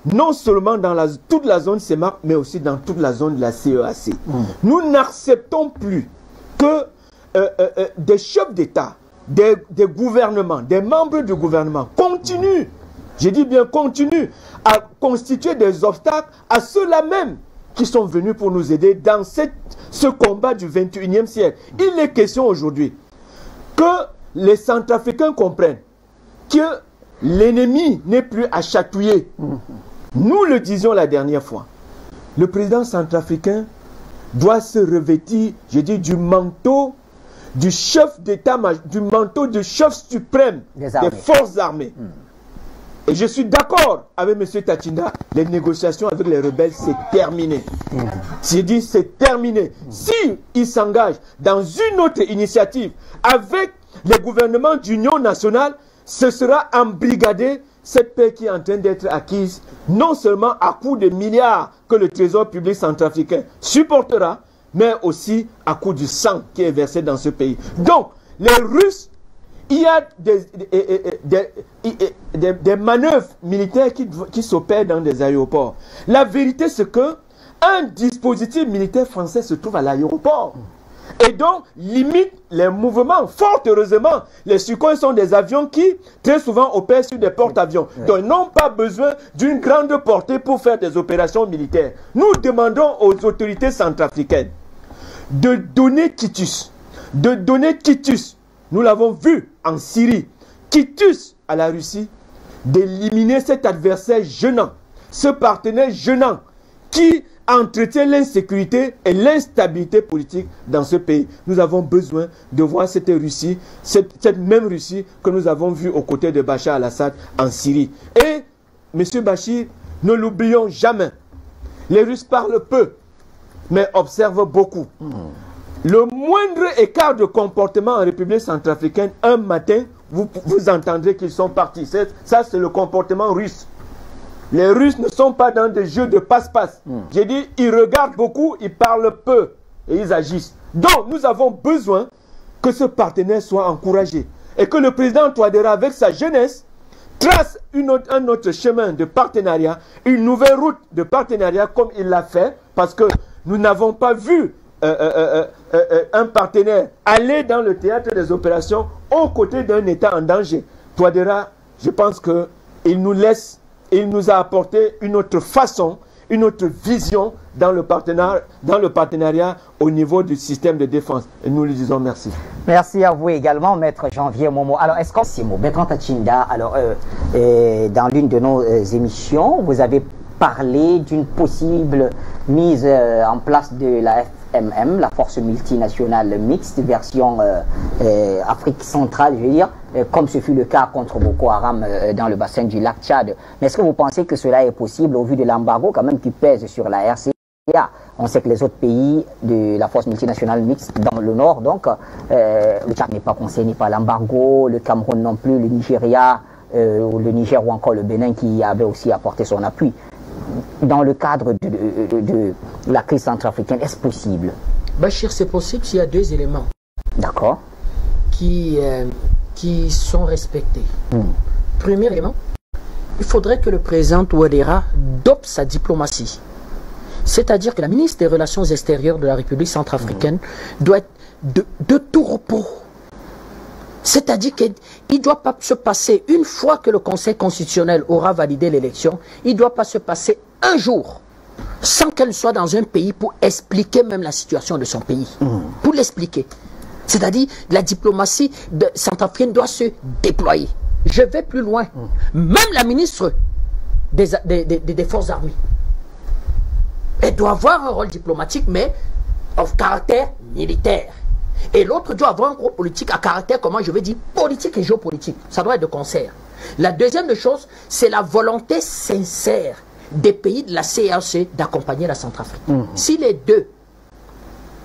non seulement dans toute la zone CEMAC, mais aussi dans toute la zone de la CEAC. Nous n'acceptons plus que des chefs d'État, des gouvernements, des membres du gouvernement continuent, je dis bien continuent, à constituer des obstacles à ceux-là même qui sont venus pour nous aider dans ce combat du 21e siècle. Il est question aujourd'hui que les Centrafricains comprennent que l'ennemi n'est plus à chatouiller. Nous le disions la dernière fois. Le président centrafricain doit se revêtir, je dis, du manteau du chef d'État, du manteau du chef suprême des forces armées. Et je suis d'accord avec M. Tachinda, les négociations avec les rebelles, c'est terminé. J'ai dit, c'est terminé. S'il s'engage dans une autre initiative avec les gouvernements d'union nationale, ce sera embrigadé cette paix qui est en train d'être acquise, non seulement à coup de milliards que le Trésor public centrafricain supportera, mais aussi à coup du sang qui est versé dans ce pays. Donc, les Russes, il y a des manœuvres militaires qui s'opèrent dans des aéroports. La vérité, c'est que un dispositif militaire français se trouve à l'aéroport. Et donc, limite les mouvements. Fort heureusement, les Sukhoi sont des avions qui, très souvent, opèrent sur des porte-avions. Donc, n'ont pas besoin d'une grande portée pour faire des opérations militaires. Nous demandons aux autorités centrafricaines de donner quitus. Nous l'avons vu en Syrie. Quitus à la Russie d'éliminer cet adversaire gênant, ce partenaire gênant qui entretient l'insécurité et l'instabilité politique dans ce pays. Nous avons besoin de voir cette Russie, cette même Russie que nous avons vue aux côtés de Bachar al-Assad en Syrie. Et, M. Bachir, ne l'oublions jamais. Les Russes parlent peu, mais observent beaucoup. Le moindre écart de comportement en République centrafricaine, un matin, vous entendrez qu'ils sont partis. Ça, c'est le comportement russe. Les Russes ne sont pas dans des jeux de passe-passe. J'ai dit, ils regardent beaucoup, ils parlent peu et ils agissent. Donc, nous avons besoin que ce partenaire soit encouragé et que le président Touadéra, avec sa jeunesse, trace un autre chemin de partenariat, une nouvelle route de partenariat comme il l'a fait, parce que nous n'avons pas vu un partenaire aller dans le théâtre des opérations aux côtés d'un État en danger. Touadéra, je pense qu'il nous laisse, il nous a apporté une autre façon, une autre vision dans le partenariat au niveau du système de défense. Et nous lui disons merci. Merci à vous également, Maître Janvier Momo. Alors, est-ce que Bertrand Tachinda, alors, dans l'une de nos émissions, vous avez parlé d'une possible mise en place de la FMM, la force multinationale mixte, version Afrique centrale, je veux dire, comme ce fut le cas contre Boko Haram dans le bassin du lac Tchad. Mais est-ce que vous pensez que cela est possible au vu de l'embargo quand même qui pèse sur la RCA? On sait que les autres pays de la force multinationale mixte dans le nord, donc, le Tchad n'est pas concerné par l'embargo, le Cameroun non plus, le Nigeria, le Niger ou encore le Bénin qui avait aussi apporté son appui. Dans le cadre de la crise centrafricaine, est-ce possible? Bachir, c'est possible s'il y a deux éléments. D'accord. Qui sont respectés. Premier élément, il faudrait que le président Touadéra dope sa diplomatie. C'est-à-dire que la ministre des Relations extérieures de la République centrafricaine doit être de tout repos. C'est-à-dire qu'il ne doit pas se passer, une fois que le Conseil constitutionnel aura validé l'élection, il ne doit pas se passer un jour sans qu'elle soit dans un pays pour expliquer même la situation de son pays. Pour l'expliquer. C'est-à-dire la diplomatie centrafricaine doit se déployer. Je vais plus loin. Même la ministre des Forces armées, elle doit avoir un rôle diplomatique, mais of caractère militaire. Et l'autre doit avoir un rôle politique à caractère, comment je vais dire, politique et géopolitique. Ça doit être de concert. La deuxième chose, c'est la volonté sincère des pays de la CRC d'accompagner la Centrafrique. Si les deux,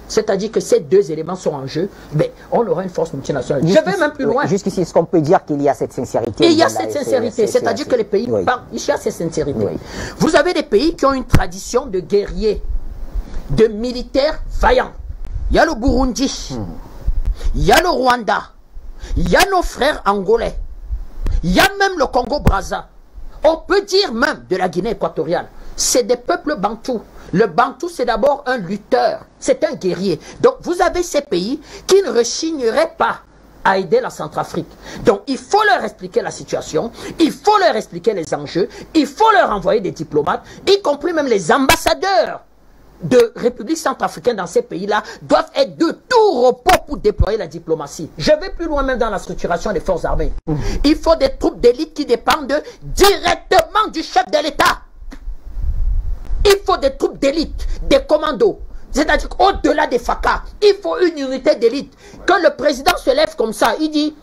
c'est-à-dire que ces deux éléments sont en jeu, ben, on aura une force multinationale. Je vais même plus loin. Jusqu'ici, est-ce qu'on peut dire qu'il y a cette sincérité? Et il y a cette sincérité, c'est-à-dire que les pays parlent, il y a cette sincérité. Vous avez des pays qui ont une tradition de guerriers, de militaires vaillants. Il y a le Burundi, il y a le Rwanda, il y a nos frères angolais, il y a même le Congo-Brazza. On peut dire même de la Guinée équatoriale. C'est des peuples bantous. Le bantou, c'est d'abord un lutteur, c'est un guerrier. Donc vous avez ces pays qui ne rechigneraient pas à aider la Centrafrique. Donc il faut leur expliquer la situation, il faut leur expliquer les enjeux, il faut leur envoyer des diplomates, y compris même les ambassadeurs de République centrafricaine dans ces pays-là doivent être de tout repos pour déployer la diplomatie. Je vais plus loin même dans la structuration des forces armées. Il faut des troupes d'élite qui dépendent directement du chef de l'État. Il faut des troupes d'élite, des commandos. C'est-à-dire qu'au-delà des FACA, il faut une unité d'élite. Quand le président se lève comme ça, il dit,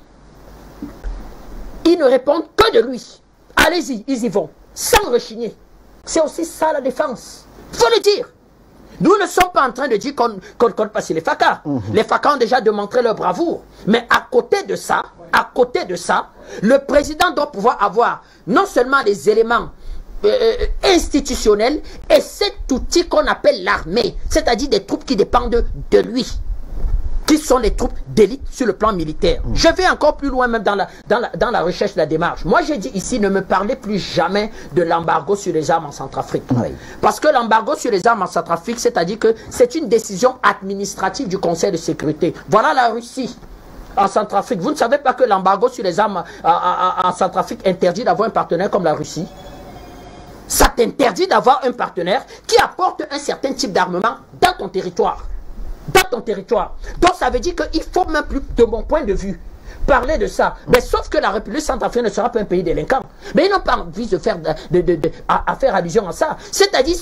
ils ne répondent que de lui. Allez-y, ils y vont, sans rechigner. C'est aussi ça la défense. Il faut le dire. Nous ne sommes pas en train de dire qu'on ne compte pas sur les FACA. Les FACA ont déjà démontré leur bravoure. Mais à côté de ça, le président doit pouvoir avoir non seulement les éléments institutionnels et cet outil qu'on appelle l'armée, c'est-à-dire des troupes qui dépendent de lui, qui sont les troupes d'élite sur le plan militaire. Je vais encore plus loin même dans la recherche de la démarche. Moi j'ai dit ici, ne me parlez plus jamais de l'embargo sur les armes en Centrafrique. Parce que l'embargo sur les armes en Centrafrique, c'est-à-dire que c'est une décision administrative du Conseil de sécurité. Voilà la Russie en Centrafrique. Vous ne savez pas que l'embargo sur les armes en Centrafrique interdit d'avoir un partenaire comme la Russie? Ça t'interdit d'avoir un partenaire qui apporte un certain type d'armement dans ton territoire. Dans ton territoire. Donc ça veut dire qu'il faut même plus, de mon point de vue, parler de ça. Mais sauf que la République centrafricaine ne sera pas un pays délinquant. Mais ils n'ont pas envie de faire, à faire allusion à ça. C'est-à-dire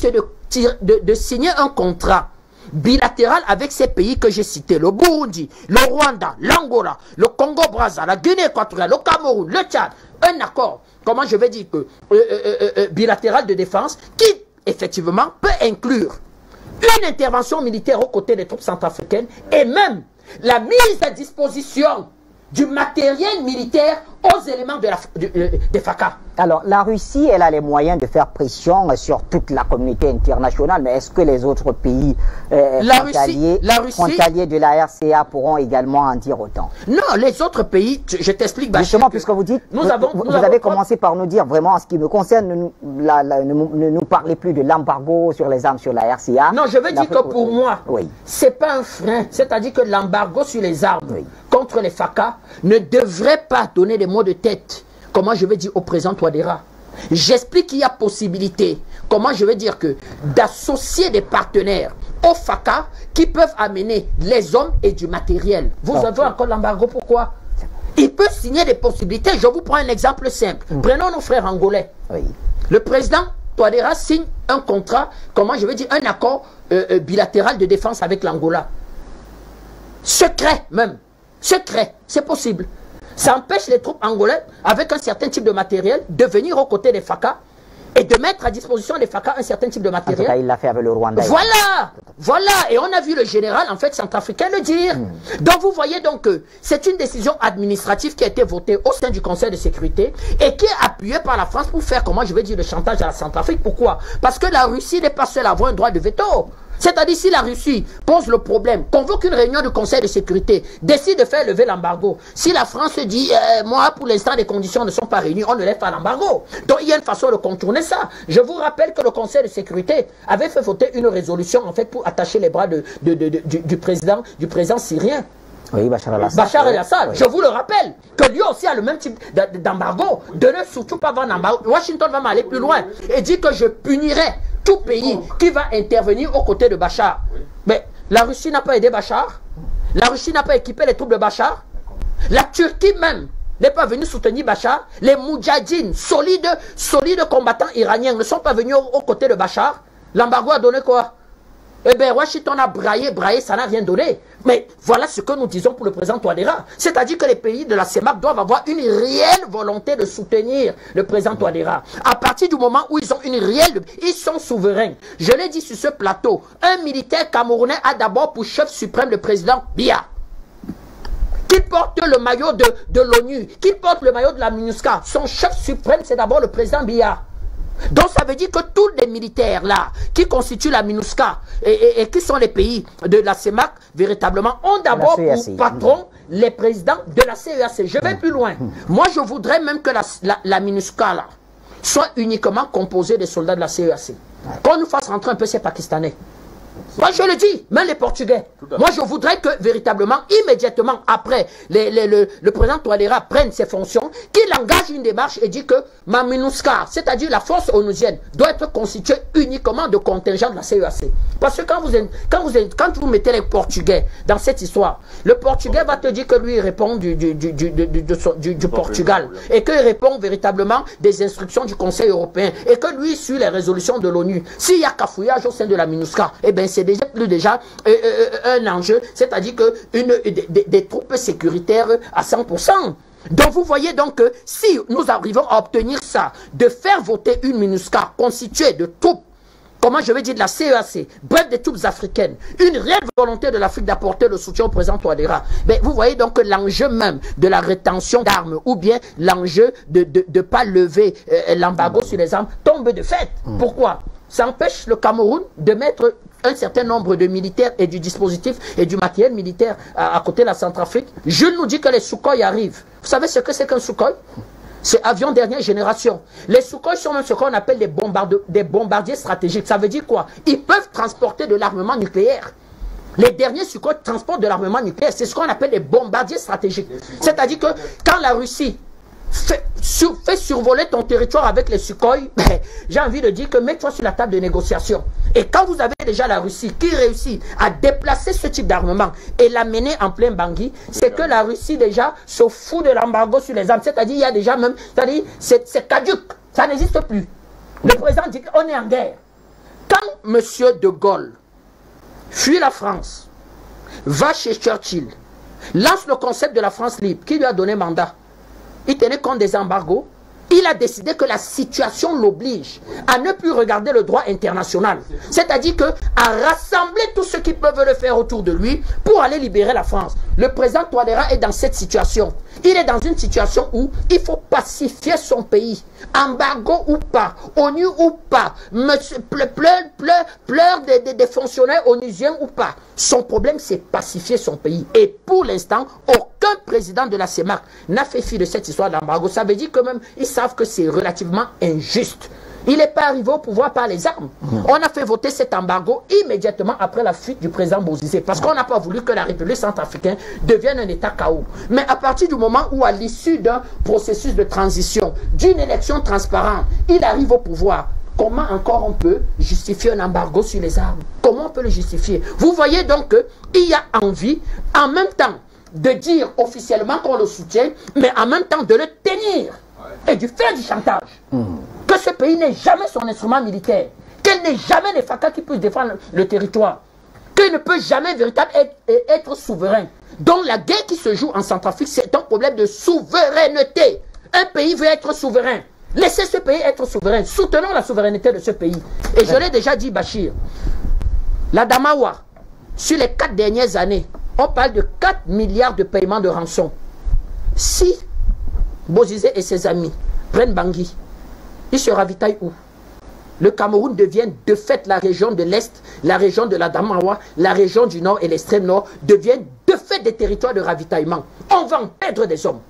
de signer un contrat bilatéral avec ces pays que j'ai cités, le Burundi, le Rwanda, l'Angola, le Congo-Brazza, la Guinée équatoriale, le Cameroun, le Tchad, un accord, comment je vais dire que bilatéral de défense qui effectivement peut inclure une intervention militaire aux côtés des troupes centrafricaines et même la mise à disposition du matériel militaire aux éléments des FACA. Alors, la Russie, elle a les moyens de faire pression sur toute la communauté internationale, mais est-ce que les autres pays frontaliers de la RCA pourront également en dire autant? Non, les autres pays, je t'explique. Justement, puisque vous dites, vous avez commencé par nous dire vraiment, en ce qui me concerne, ne nous parlez plus de l'embargo sur les armes sur la RCA. Non, je veux dire que pour moi, c'est pas un frein. C'est-à-dire que l'embargo sur les armes contre les FACA ne devrait pas donner des mots de tête. Comment je vais dire au président Touadéra? J'explique qu'il y a possibilité, comment je vais dire que, d'associer des partenaires au FACA qui peuvent amener les hommes et du matériel. Vous avez encore l'embargo, pourquoi? Il peut signer des possibilités. Je vous prends un exemple simple. Prenons nos frères angolais. Le président Touadéra signe un contrat, comment je vais dire, un accord bilatéral de défense avec l'Angola. Secret même. Secret, c'est possible. Ça empêche les troupes angolaises, avec un certain type de matériel, de venir aux côtés des FACA et de mettre à disposition des FACA un certain type de matériel. En tout cas, il l'a fait avec le Rwanda. Voilà, voilà. Et on a vu le général, en fait, centrafricain le dire. Donc, vous voyez donc que c'est une décision administrative qui a été votée au sein du Conseil de sécurité et qui est appuyée par la France pour faire, comment je vais dire, le chantage à la Centrafrique. Pourquoi? Parce que la Russie n'est pas seule à avoir un droit de veto. C'est-à-dire, si la Russie pose le problème, convoque une réunion du Conseil de sécurité, décide de faire lever l'embargo, si la France dit, moi, pour l'instant, les conditions ne sont pas réunies, on ne lève pas l'embargo. Donc, il y a une façon de contourner ça. Je vous rappelle que le Conseil de sécurité avait fait voter une résolution, en fait, pour attacher les bras du président syrien. Oui, Bachar el-Assad. Bachar el-Assad, je vous le rappelle, que lui aussi a le même type d'embargo, de ne surtout pas vendre l'embargo. Washington va m'aller plus loin et dit que je punirai tout pays qui va intervenir aux côtés de Bachar. Mais la Russie n'a pas aidé Bachar, la Russie n'a pas équipé les troupes de Bachar, la Turquie même n'est pas venue soutenir Bachar, les Moudjahidines, solides combattants iraniens ne sont pas venus aux côtés de Bachar. L'embargo a donné quoi? Eh bien, Washington a braillé, ça n'a rien donné. Mais voilà ce que nous disons pour le président Touadéra. C'est-à-dire que les pays de la CEMAC doivent avoir une réelle volonté de soutenir le président Touadéra. À partir du moment où ils ont une réelle... Ils sont souverains. Je l'ai dit sur ce plateau. Un militaire camerounais a d'abord pour chef suprême le président Biya. Qu'il porte le maillot de l'ONU, qu'il porte le maillot de la MINUSCA. Son chef suprême, c'est d'abord le président Biya. Donc ça veut dire que tous les militaires là qui constituent la MINUSCA et qui sont les pays de la CEMAC véritablement ont d'abord pour patron les présidents de la CEAC. Je vais plus loin. Moi je voudrais même que la MINUSCA là soit uniquement composée des soldats de la CEAC. Qu'on nous fasse rentrer un peu ces Pakistanais. Moi je le dis, même les Portugais. Moi je voudrais que véritablement, immédiatement après, le président Touadéra prenne ses fonctions, qu'il engage une démarche et dit que ma MINUSCA, c'est-à-dire la force onusienne, doit être constituée uniquement de contingents de la CEAC. Parce que quand vous mettez les Portugais dans cette histoire, le Portugais va te dire que lui il répond du Portugal et qu'il répond véritablement des instructions du Conseil européen et que lui suit les résolutions de l'ONU. S'il y a cafouillage au sein de la MINUSCA, eh bien c'est déjà un enjeu, c'est-à-dire que des troupes sécuritaires à 100%. Donc vous voyez donc que si nous arrivons à obtenir ça, de faire voter une MINUSCA constituée de troupes, comment je vais dire, de la CEAC, bref des troupes africaines, une réelle volonté de l'Afrique d'apporter le soutien au président Touadéra, mais vous voyez donc que l'enjeu même de la rétention d'armes ou bien l'enjeu de ne pas lever l'embargo sur les armes tombe de fait. Pourquoi? Ça empêche le Cameroun de mettre un certain nombre de militaires et du dispositif et du matériel militaire à côté de la Centrafrique. Jules nous dit que les Sukhoi arrivent. Vous savez ce que c'est qu'un Sukhoi? C'est avion dernière génération. Les Sukhoi sont même ce qu'on appelle des bombardiers stratégiques. Ça veut dire quoi? Ils peuvent transporter de l'armement nucléaire. Les derniers Sukhoi transportent de l'armement nucléaire. C'est ce qu'on appelle des bombardiers stratégiques. C'est-à-dire que quand la Russie fait survoler ton territoire avec les Sukhoi, ben, j'ai envie de dire que mets-toi sur la table de négociation. Et quand vous avez déjà la Russie qui réussit à déplacer ce type d'armement et l'amener en plein Bangui, c'est que la Russie déjà se fout de l'embargo sur les armes. C'est-à-dire il y a déjà même, c'est-à-dire c'est caduc, ça n'existe plus. Le président dit qu'on est en guerre. Quand M. de Gaulle fuit la France, va chez Churchill, lance le concept de la France libre, qui lui a donné mandat. Il tenait compte des embargos, il a décidé que la situation l'oblige à ne plus regarder le droit international. C'est-à-dire à rassembler tous ceux qui peuvent le faire autour de lui pour aller libérer la France. Le président Touadéra est dans cette situation. Il est dans une situation où il faut pacifier son pays. Embargo ou pas, ONU ou pas, pleure des fonctionnaires onusiens ou pas. Son problème, c'est pacifier son pays. Et pour l'instant, aucun président de la CEMAC n'a fait fi de cette histoire d'embargo. Ça veut dire que même, ils savent que c'est relativement injuste. Il n'est pas arrivé au pouvoir par les armes. On a fait voter cet embargo immédiatement après la fuite du président Bozizé. Parce qu'on n'a pas voulu que la République centrafricaine devienne un État chaos. Mais à partir du moment où, à l'issue d'un processus de transition, d'une élection transparente, il arrive au pouvoir, comment encore on peut justifier un embargo sur les armes? Comment on peut le justifier? Vous voyez donc qu'il y a envie, en même temps, de dire officiellement qu'on le soutient, mais en même temps de le tenir et de faire du chantage. Que ce pays n'ait jamais son instrument militaire, qu'elle n'ait jamais les FACA qui puissent défendre le territoire, qu'il ne peut jamais véritablement être souverain. Donc la guerre qui se joue en Centrafrique, c'est un problème de souveraineté. Un pays veut être souverain. Laissez ce pays être souverain. Soutenons la souveraineté de ce pays. Et je l'ai déjà dit, Bachir, la Damawa, sur les 4 dernières années, on parle de 4 milliards de paiements de rançon. Si Bozizé et ses amis prennent Bangui, ils se ravitaillent où? Le Cameroun devient de fait la région de l'Est, la région de la Damawa, la région du Nord et l'extrême Nord deviennent de fait des territoires de ravitaillement. On va en perdre des hommes.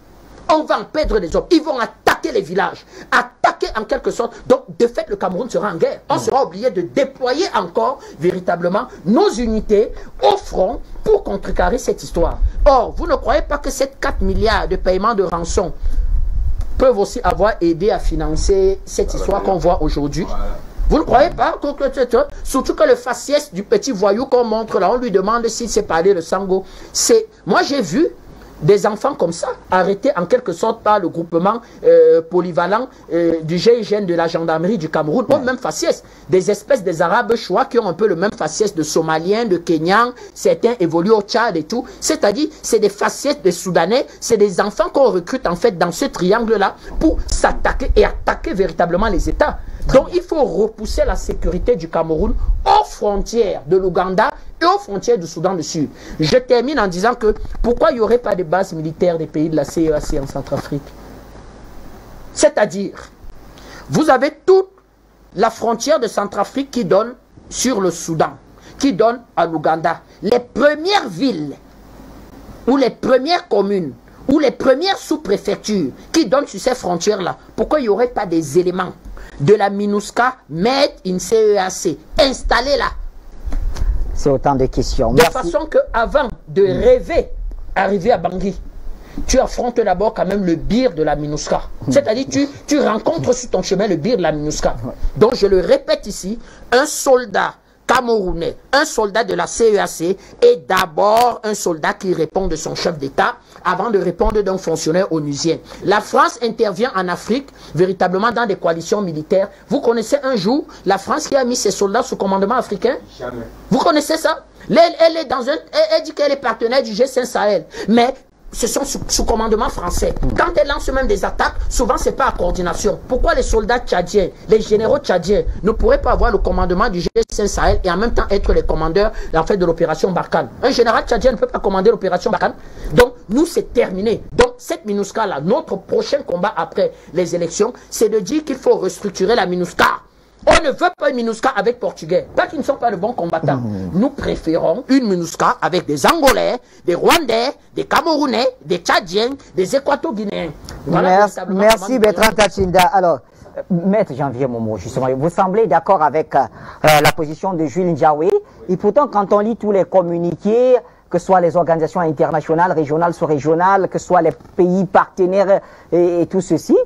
On va en perdre des hommes. Ils vont attaquer les villages, attaquer en quelque sorte. Donc, de fait, le Cameroun sera en guerre. On sera obligé de déployer encore véritablement nos unités au front pour contrecarrer cette histoire. Or, vous ne croyez pas que ces 4 milliards de paiements de rançon peuvent aussi avoir aidé à financer cette histoire qu'on voit aujourd'hui? Vous ne croyez pas? Surtout que le faciès du petit voyou qu'on montre là, on lui demande s'il sait parler le sango. Moi, j'ai vu des enfants comme ça, arrêtés en quelque sorte par le groupement polyvalent du GIGN de la gendarmerie du Cameroun, ont le même faciès. Des espèces des Arabes choix qui ont un peu le même faciès de Somaliens, de Kenyans, certains évoluent au Tchad et tout. C'est-à-dire, c'est des faciès des Soudanais, c'est des enfants qu'on recrute en fait dans ce triangle-là pour s'attaquer et attaquer véritablement les États. Donc il faut repousser la sécurité du Cameroun aux frontières de l'Ouganda et aux frontières du Soudan du Sud. Je termine en disant que pourquoi il n'y aurait pas de base militaire des pays de la CEAC en Centrafrique? C'est-à-dire, vous avez toute la frontière de Centrafrique qui donne sur le Soudan, qui donne à l'Ouganda. Les premières villes ou les premières communes ou les premières sous-préfectures qui donnent sur ces frontières-là, pourquoi il n'y aurait pas des éléments de la MINUSCA made in CEAC installés là? C'est autant de questions. De façon qu'avant de rêver arriver à Bangui, tu affrontes d'abord quand même le bir de la MINUSCA. C'est-à-dire tu rencontres sur ton chemin le bir de la MINUSCA. Donc je le répète ici, un soldat camerounais, un soldat de la CEAC est d'abord un soldat qui répond de son chef d'État avant de répondre d'un fonctionnaire onusien. La France intervient en Afrique véritablement dans des coalitions militaires. Vous connaissez un jour la France qui a mis ses soldats sous commandement africain? Jamais. Vous connaissez ça? Elle est dans elle dit qu'elle est partenaire du G5 Sahel. Mais ce sont sous commandement français. Quand elle lance même des attaques, souvent c'est pas à coordination. Pourquoi les soldats tchadiens, les généraux tchadiens ne pourraient pas avoir le commandement du G5 Sahel et en même temps être les commandeurs en fait, de l'opération Barkhane? Un général tchadien ne peut pas commander l'opération Barkhane. Donc nous c'est terminé. Donc cette MINUSCA là, notre prochain combat après les élections, c'est de dire qu'il faut restructurer la MINUSCA. On ne veut pas une MINUSCA avec Portugais. Pas qu'ils ne sont pas de bons combattants. Nous préférons une MINUSCA avec des Angolais, des Rwandais, des Camerounais, des Tchadiens, des Équato-Guinéens. Voilà merci Bertrand Tachinda. Alors, Maître Janvier Momo, justement, vous semblez d'accord avec la position de Jules Ndiaye. Et pourtant, quand on lit tous les communiqués, que ce soit les organisations internationales, régionales, sous-régionales, que ce soit les pays partenaires et tout ceci,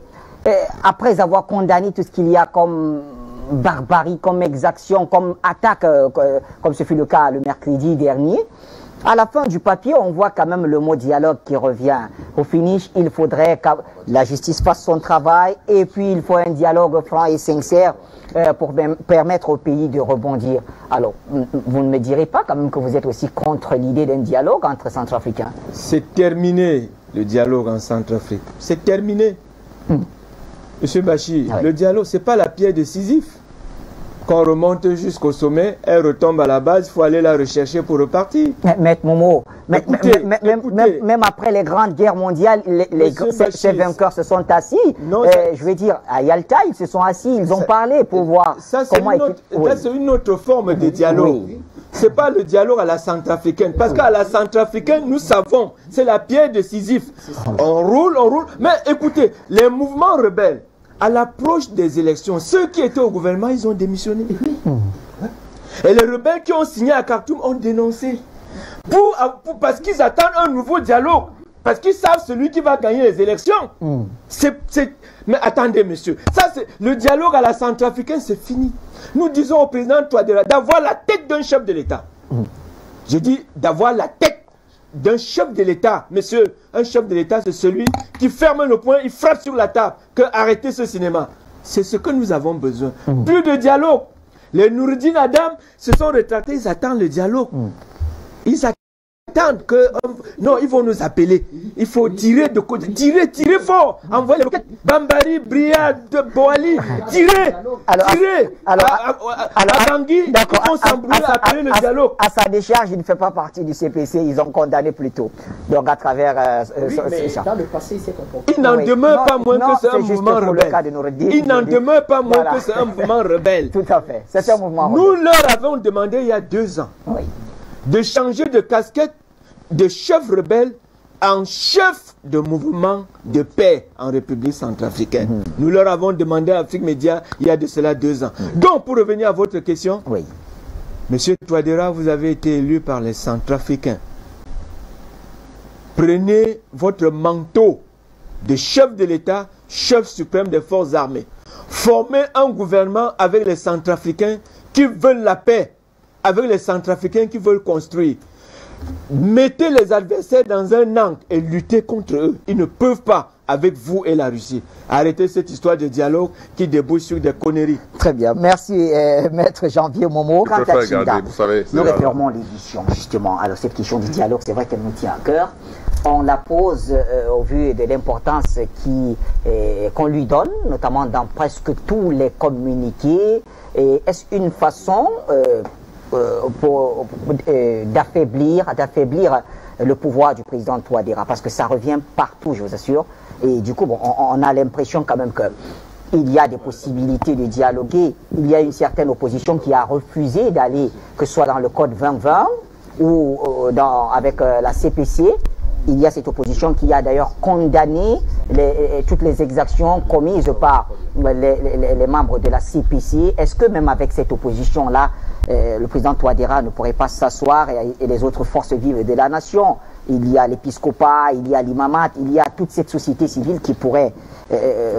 après avoir condamné tout ce qu'il y a comme barbarie, comme exaction, comme attaque, comme ce fut le cas le mercredi dernier, à la fin du papier, on voit quand même le mot dialogue qui revient. Au finish, il faudrait que la justice fasse son travail et puis il faut un dialogue franc et sincère pour permettre au pays de rebondir. Alors, vous ne me direz pas quand même que vous êtes aussi contre l'idée d'un dialogue entre Centrafricains? C'est terminé le dialogue en Centrafrique. C'est terminé. Monsieur Bachir, le dialogue, ce n'est pas la pierre décisive. Quand on remonte jusqu'au sommet, elle retombe à la base, il faut aller la rechercher pour repartir. Maître Momo, même après les grandes guerres mondiales, ces vainqueurs se sont assis. Non, je veux dire, à Yalta, ils se sont assis, ils ont parlé pour voir comment... C'est une autre forme de dialogue. Oui. Ce n'est pas le dialogue à la centrafricaine. Parce qu'à la centrafricaine, nous savons, c'est la pierre décisive. On roule. Mais écoutez, les mouvements rebelles, à l'approche des élections, ceux qui étaient au gouvernement, ils ont démissionné. Et les rebelles qui ont signé à Khartoum ont dénoncé. Parce qu'ils attendent un nouveau dialogue. Parce qu'ils savent celui qui va gagner les élections. Mais attendez, monsieur. Le dialogue à la centrafricaine, c'est fini. Nous disons au président Touadéra d'avoir la tête d'un chef de l'État. Je dis d'avoir la tête d'un chef de l'État. Monsieur, un chef de l'État, c'est celui qui ferme le poing, il frappe sur la table, que arrêtez ce cinéma. C'est ce que nous avons besoin. Plus de dialogue. Les Noureddin Adam se sont retraités, ils attendent le dialogue. Ils attendent que... non, ils vont nous appeler. Il faut tirer de côté. Tirer fort. Envoyer les roquettes. Bambari, Briad, Boali. Tirer. À Bangui, ils vont s'embrouiller, appeler le dialogue. À sa décharge, il ne fait pas partie du CPC. Ils ont condamné plus tôt. Donc à travers... dans le passé, c'est comporté. Il n'en demeure pas moins que c'est un mouvement rebelle. Il n'en demeure pas moins que c'est un mouvement rebelle. Tout à fait. C'est un mouvement rebelle. Nous leur avons demandé il y a 2 ans de changer de casquette de chef rebelle en chef de mouvement de paix en République centrafricaine. Nous leur avons demandé à Afrique Média il y a de cela 2 ans. Donc, pour revenir à votre question, Monsieur Touadéra, vous avez été élu par les Centrafricains. Prenez votre manteau de chef de l'État, chef suprême des forces armées. Formez un gouvernement avec les Centrafricains qui veulent la paix, avec les Centrafricains qui veulent construire. Mettez les adversaires dans un angle et luttez contre eux. Ils ne peuvent pas avec vous et la Russie. Arrêtez cette histoire de dialogue qui débouche sur des conneries. Très bien. Merci, Maître Janvier Momo. Quant à Tchinda, nous réformons l'édition, justement. Alors, cette question du dialogue, c'est vrai qu'elle nous tient à cœur. On la pose au vu de l'importance qu'on lui donne, notamment dans presque tous les communiqués. Est-ce une façon d'affaiblir le pouvoir du président Touadéra, parce que ça revient partout, je vous assure, et du coup on a l'impression quand même qu'il y a des possibilités de dialoguer. Il y a une certaine opposition qui a refusé d'aller, que ce soit dans le code 2020 ou avec la CPC. Il y a cette opposition qui a d'ailleurs condamné toutes les exactions commises par les membres de la CPC. Est-ce que même avec cette opposition-là, le président Touadéra ne pourrait pas s'asseoir et les autres forces vives de la nation? Il y a l'épiscopat, il y a l'imamate, il y a toute cette société civile qui pourrait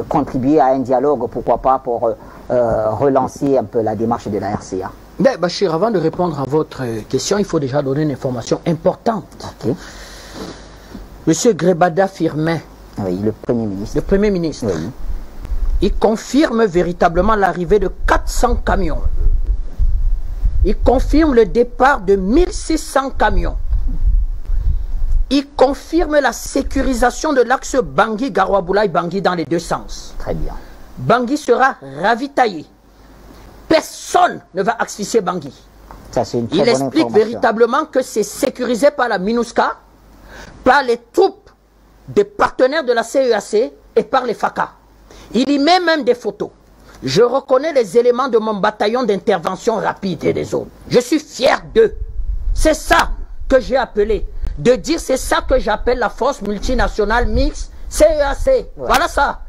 contribuer à un dialogue, pourquoi pas, pour relancer un peu la démarche de la RCA. Ben, Bachir, avant de répondre à votre question, il faut déjà donner une information importante. Monsieur Grebada Firmin, le Premier ministre, il confirme véritablement l'arrivée de 400 camions. Il confirme le départ de 1600 camions. Il confirme la sécurisation de l'axe Bangui-Garoua-Boulaye-Bangui dans les 2 sens. Très bien. Bangui sera ravitaillé. Personne ne va asphyxier Bangui. Il explique véritablement que c'est sécurisé par la MINUSCA, par les troupes des partenaires de la CEAC et par les FACA. Il y met même des photos. Je reconnais les éléments de mon bataillon d'intervention rapide et des autres. Je suis fier d'eux. C'est ça que j'ai appelé. De dire c'est ça que j'appelle la force multinationale mixte CEAC. Voilà ça.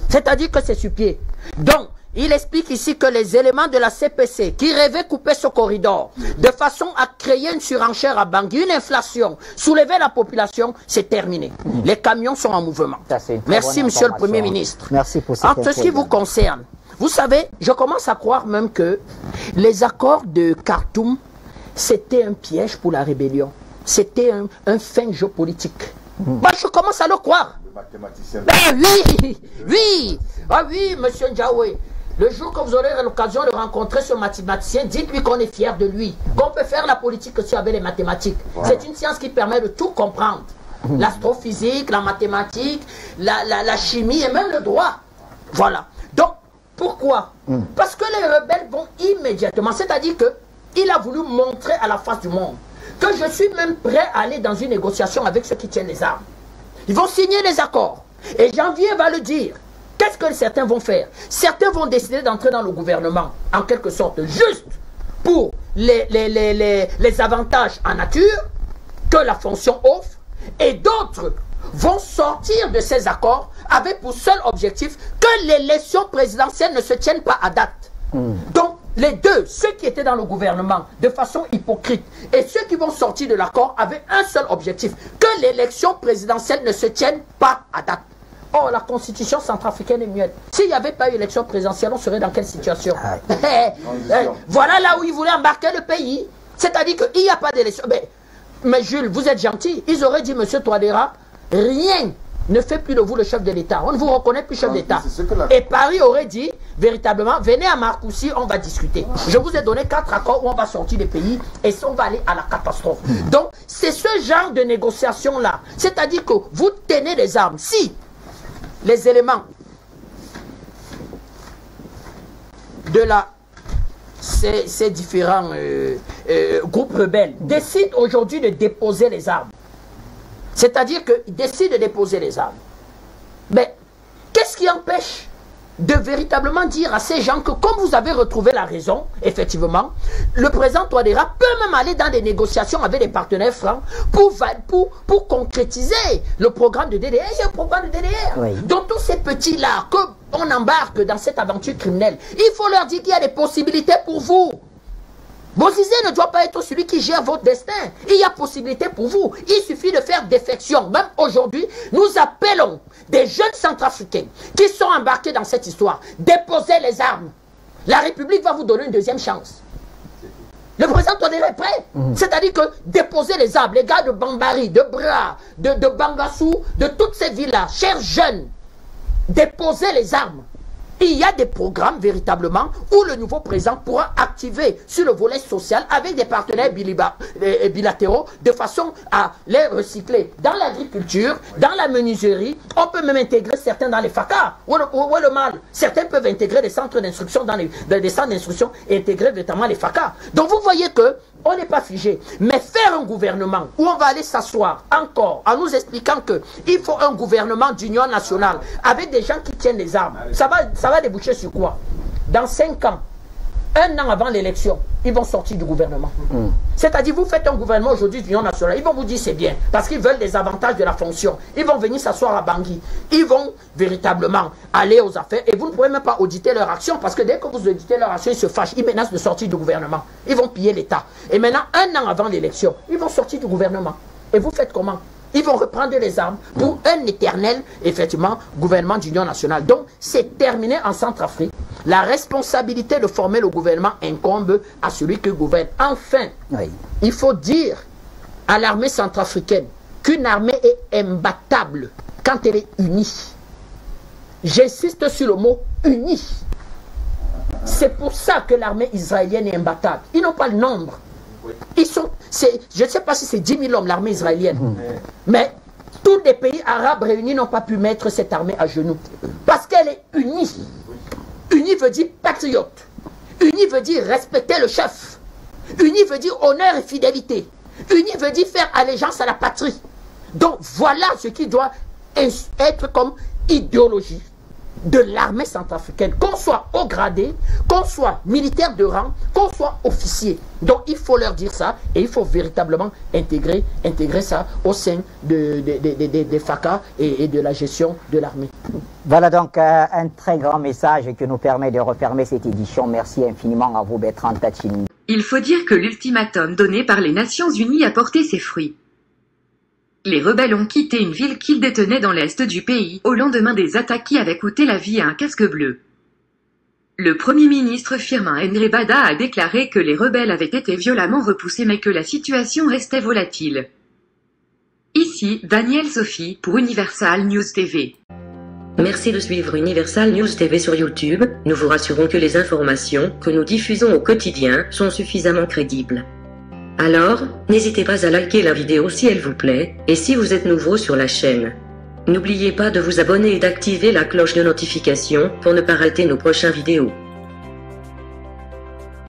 C'est-à-dire que c'est sur pied. Donc, il explique ici que les éléments de la CPC qui rêvaient couper ce corridor de façon à créer une surenchère à Bangui, une inflation, soulever la population, c'est terminé. Les camions sont en mouvement. Merci, Monsieur le Premier ministre. Merci pour cette info. En ce qui vous concerne, vous savez, je commence à croire même que les accords de Khartoum, c'était un piège pour la rébellion. C'était un fin jeu politique. Moi, je commence à le croire. Oui, Monsieur Ndiaoué. Le jour que vous aurez l'occasion de rencontrer ce mathématicien, dites-lui qu'on est fier de lui, qu'on peut faire la politique aussi avec les mathématiques. C'est une science qui permet de tout comprendre. L'astrophysique, la mathématique, la chimie et même le droit. Voilà. Donc, pourquoi? Parce que les rebelles vont immédiatement, c'est-à-dire qu'il a voulu montrer à la face du monde que je suis même prêt à aller dans une négociation avec ceux qui tiennent les armes. Ils vont signer les accords. Et Janvier va le dire. Qu'est-ce que certains vont faire? Certains vont décider d'entrer dans le gouvernement, en quelque sorte, juste pour les avantages en nature que la fonction offre. Et d'autres vont sortir de ces accords avec pour seul objectif que l'élection présidentielle ne se tienne pas à date. Donc, les deux, ceux qui étaient dans le gouvernement de façon hypocrite et ceux qui vont sortir de l'accord avaient un seul objectif, que l'élection présidentielle ne se tienne pas à date. Or, la constitution centrafricaine est muette. S'il n'y avait pas eu élection présidentielle, on serait dans quelle situation? Voilà là où ils voulaient embarquer le pays. C'est-à-dire qu'il n'y a pas d'élection. Mais Jules, vous êtes gentil. Ils auraient dit, monsieur Touadéra, rien ne fait plus de vous le chef de l'État. On ne vous reconnaît plus chef d'État. Et Paris aurait dit, véritablement, venez à Marcoussis, on va discuter. Je vous ai donné 4 accords où on va sortir des pays et on va aller à la catastrophe. Donc, c'est ce genre de négociation-là. C'est-à-dire que vous tenez les armes. Si les éléments de ces différents groupes rebelles décident aujourd'hui de déposer les armes, c'est-à-dire qu'ils décident de déposer les armes, mais qu'est-ce qui empêche de véritablement dire à ces gens que comme vous avez retrouvé la raison, effectivement, le président Touadéra peut même aller dans des négociations avec des partenaires francs pour concrétiser le programme de DDR. Il y a un programme de DDR. Oui. Donc tous ces petits-là qu'on embarque dans cette aventure criminelle, il faut leur dire qu'il y a des possibilités pour vous. Bozizé ne doit pas être celui qui gère votre destin. Il y a possibilité pour vous. Il suffit de faire défection. Même aujourd'hui, nous appelons des jeunes centrafricains qui sont embarqués dans cette histoire. Déposez les armes. La République va vous donner une deuxième chance. Le président Touadéra est prêt. C'est-à-dire que déposez les armes. Les gars de Bambari, de Bra, de Bangassou, de toutes ces villes-là, chers jeunes, déposez les armes. Il y a des programmes véritablement où le nouveau président pourra activer sur le volet social avec des partenaires bilatéraux de façon à les recycler dans l'agriculture, dans la menuiserie. On peut même intégrer certains dans les FACA. Où est le mal? Certains peuvent intégrer des centres d'instruction dans des centres d'instruction et intégrer véritablement les FACA. Donc vous voyez que on n'est pas figé. Mais faire un gouvernement où on va aller s'asseoir encore en nous expliquant qu'il faut un gouvernement d'union nationale avec des gens qui tiennent les armes, ça va déboucher sur quoi? Dans 5 ans, 1 an avant l'élection, ils vont sortir du gouvernement. C'est-à-dire, vous faites un gouvernement aujourd'hui d'union nationale, ils vont vous dire c'est bien, parce qu'ils veulent des avantages de la fonction. Ils vont venir s'asseoir à Bangui. Ils vont véritablement aller aux affaires et vous ne pourrez même pas auditer leur action, parce que dès que vous auditez leur action, ils se fâchent, ils menacent de sortir du gouvernement. Ils vont piller l'État. Et maintenant, 1 an avant l'élection, ils vont sortir du gouvernement. Et vous faites comment? Ils vont reprendre les armes pour un éternel, effectivement, gouvernement d'union nationale. Donc, c'est terminé en Centrafrique. La responsabilité de former le gouvernement incombe à celui qui gouverne. Enfin, il faut dire à l'armée centrafricaine qu'une armée est imbattable quand elle est unie. J'insiste sur le mot unie. C'est pour ça que l'armée israélienne est imbattable. Ils n'ont pas le nombre. Ils sont, je ne sais pas si c'est 10 000 hommes, l'armée israélienne. Mais tous les pays arabes réunis n'ont pas pu mettre cette armée à genoux. Parce qu'elle est unie. Unie veut dire patriote. Unie veut dire respecter le chef. Unie veut dire honneur et fidélité. Unie veut dire faire allégeance à la patrie. Donc voilà ce qui doit être comme idéologie de l'armée centrafricaine, qu'on soit haut gradé, qu'on soit militaire de rang, qu'on soit officier. Donc il faut leur dire ça et il faut véritablement intégrer ça au sein des FACA et de la gestion de l'armée. Voilà donc un très grand message qui nous permet de refermer cette édition. Merci infiniment à vous, Bertrand Tachini. Il faut dire que l'ultimatum donné par les Nations Unies a porté ses fruits. Les rebelles ont quitté une ville qu'ils détenaient dans l'est du pays, au lendemain des attaques qui avaient coûté la vie à un casque bleu. Le Premier ministre Firmin Ndrebada a déclaré que les rebelles avaient été violemment repoussés mais que la situation restait volatile. Ici, Daniel Sophie, pour Universal News TV. Merci de suivre Universal News TV sur YouTube, nous vous rassurons que les informations que nous diffusons au quotidien sont suffisamment crédibles. Alors, n'hésitez pas à liker la vidéo si elle vous plaît, et si vous êtes nouveau sur la chaîne. N'oubliez pas de vous abonner et d'activer la cloche de notification pour ne pas rater nos prochaines vidéos.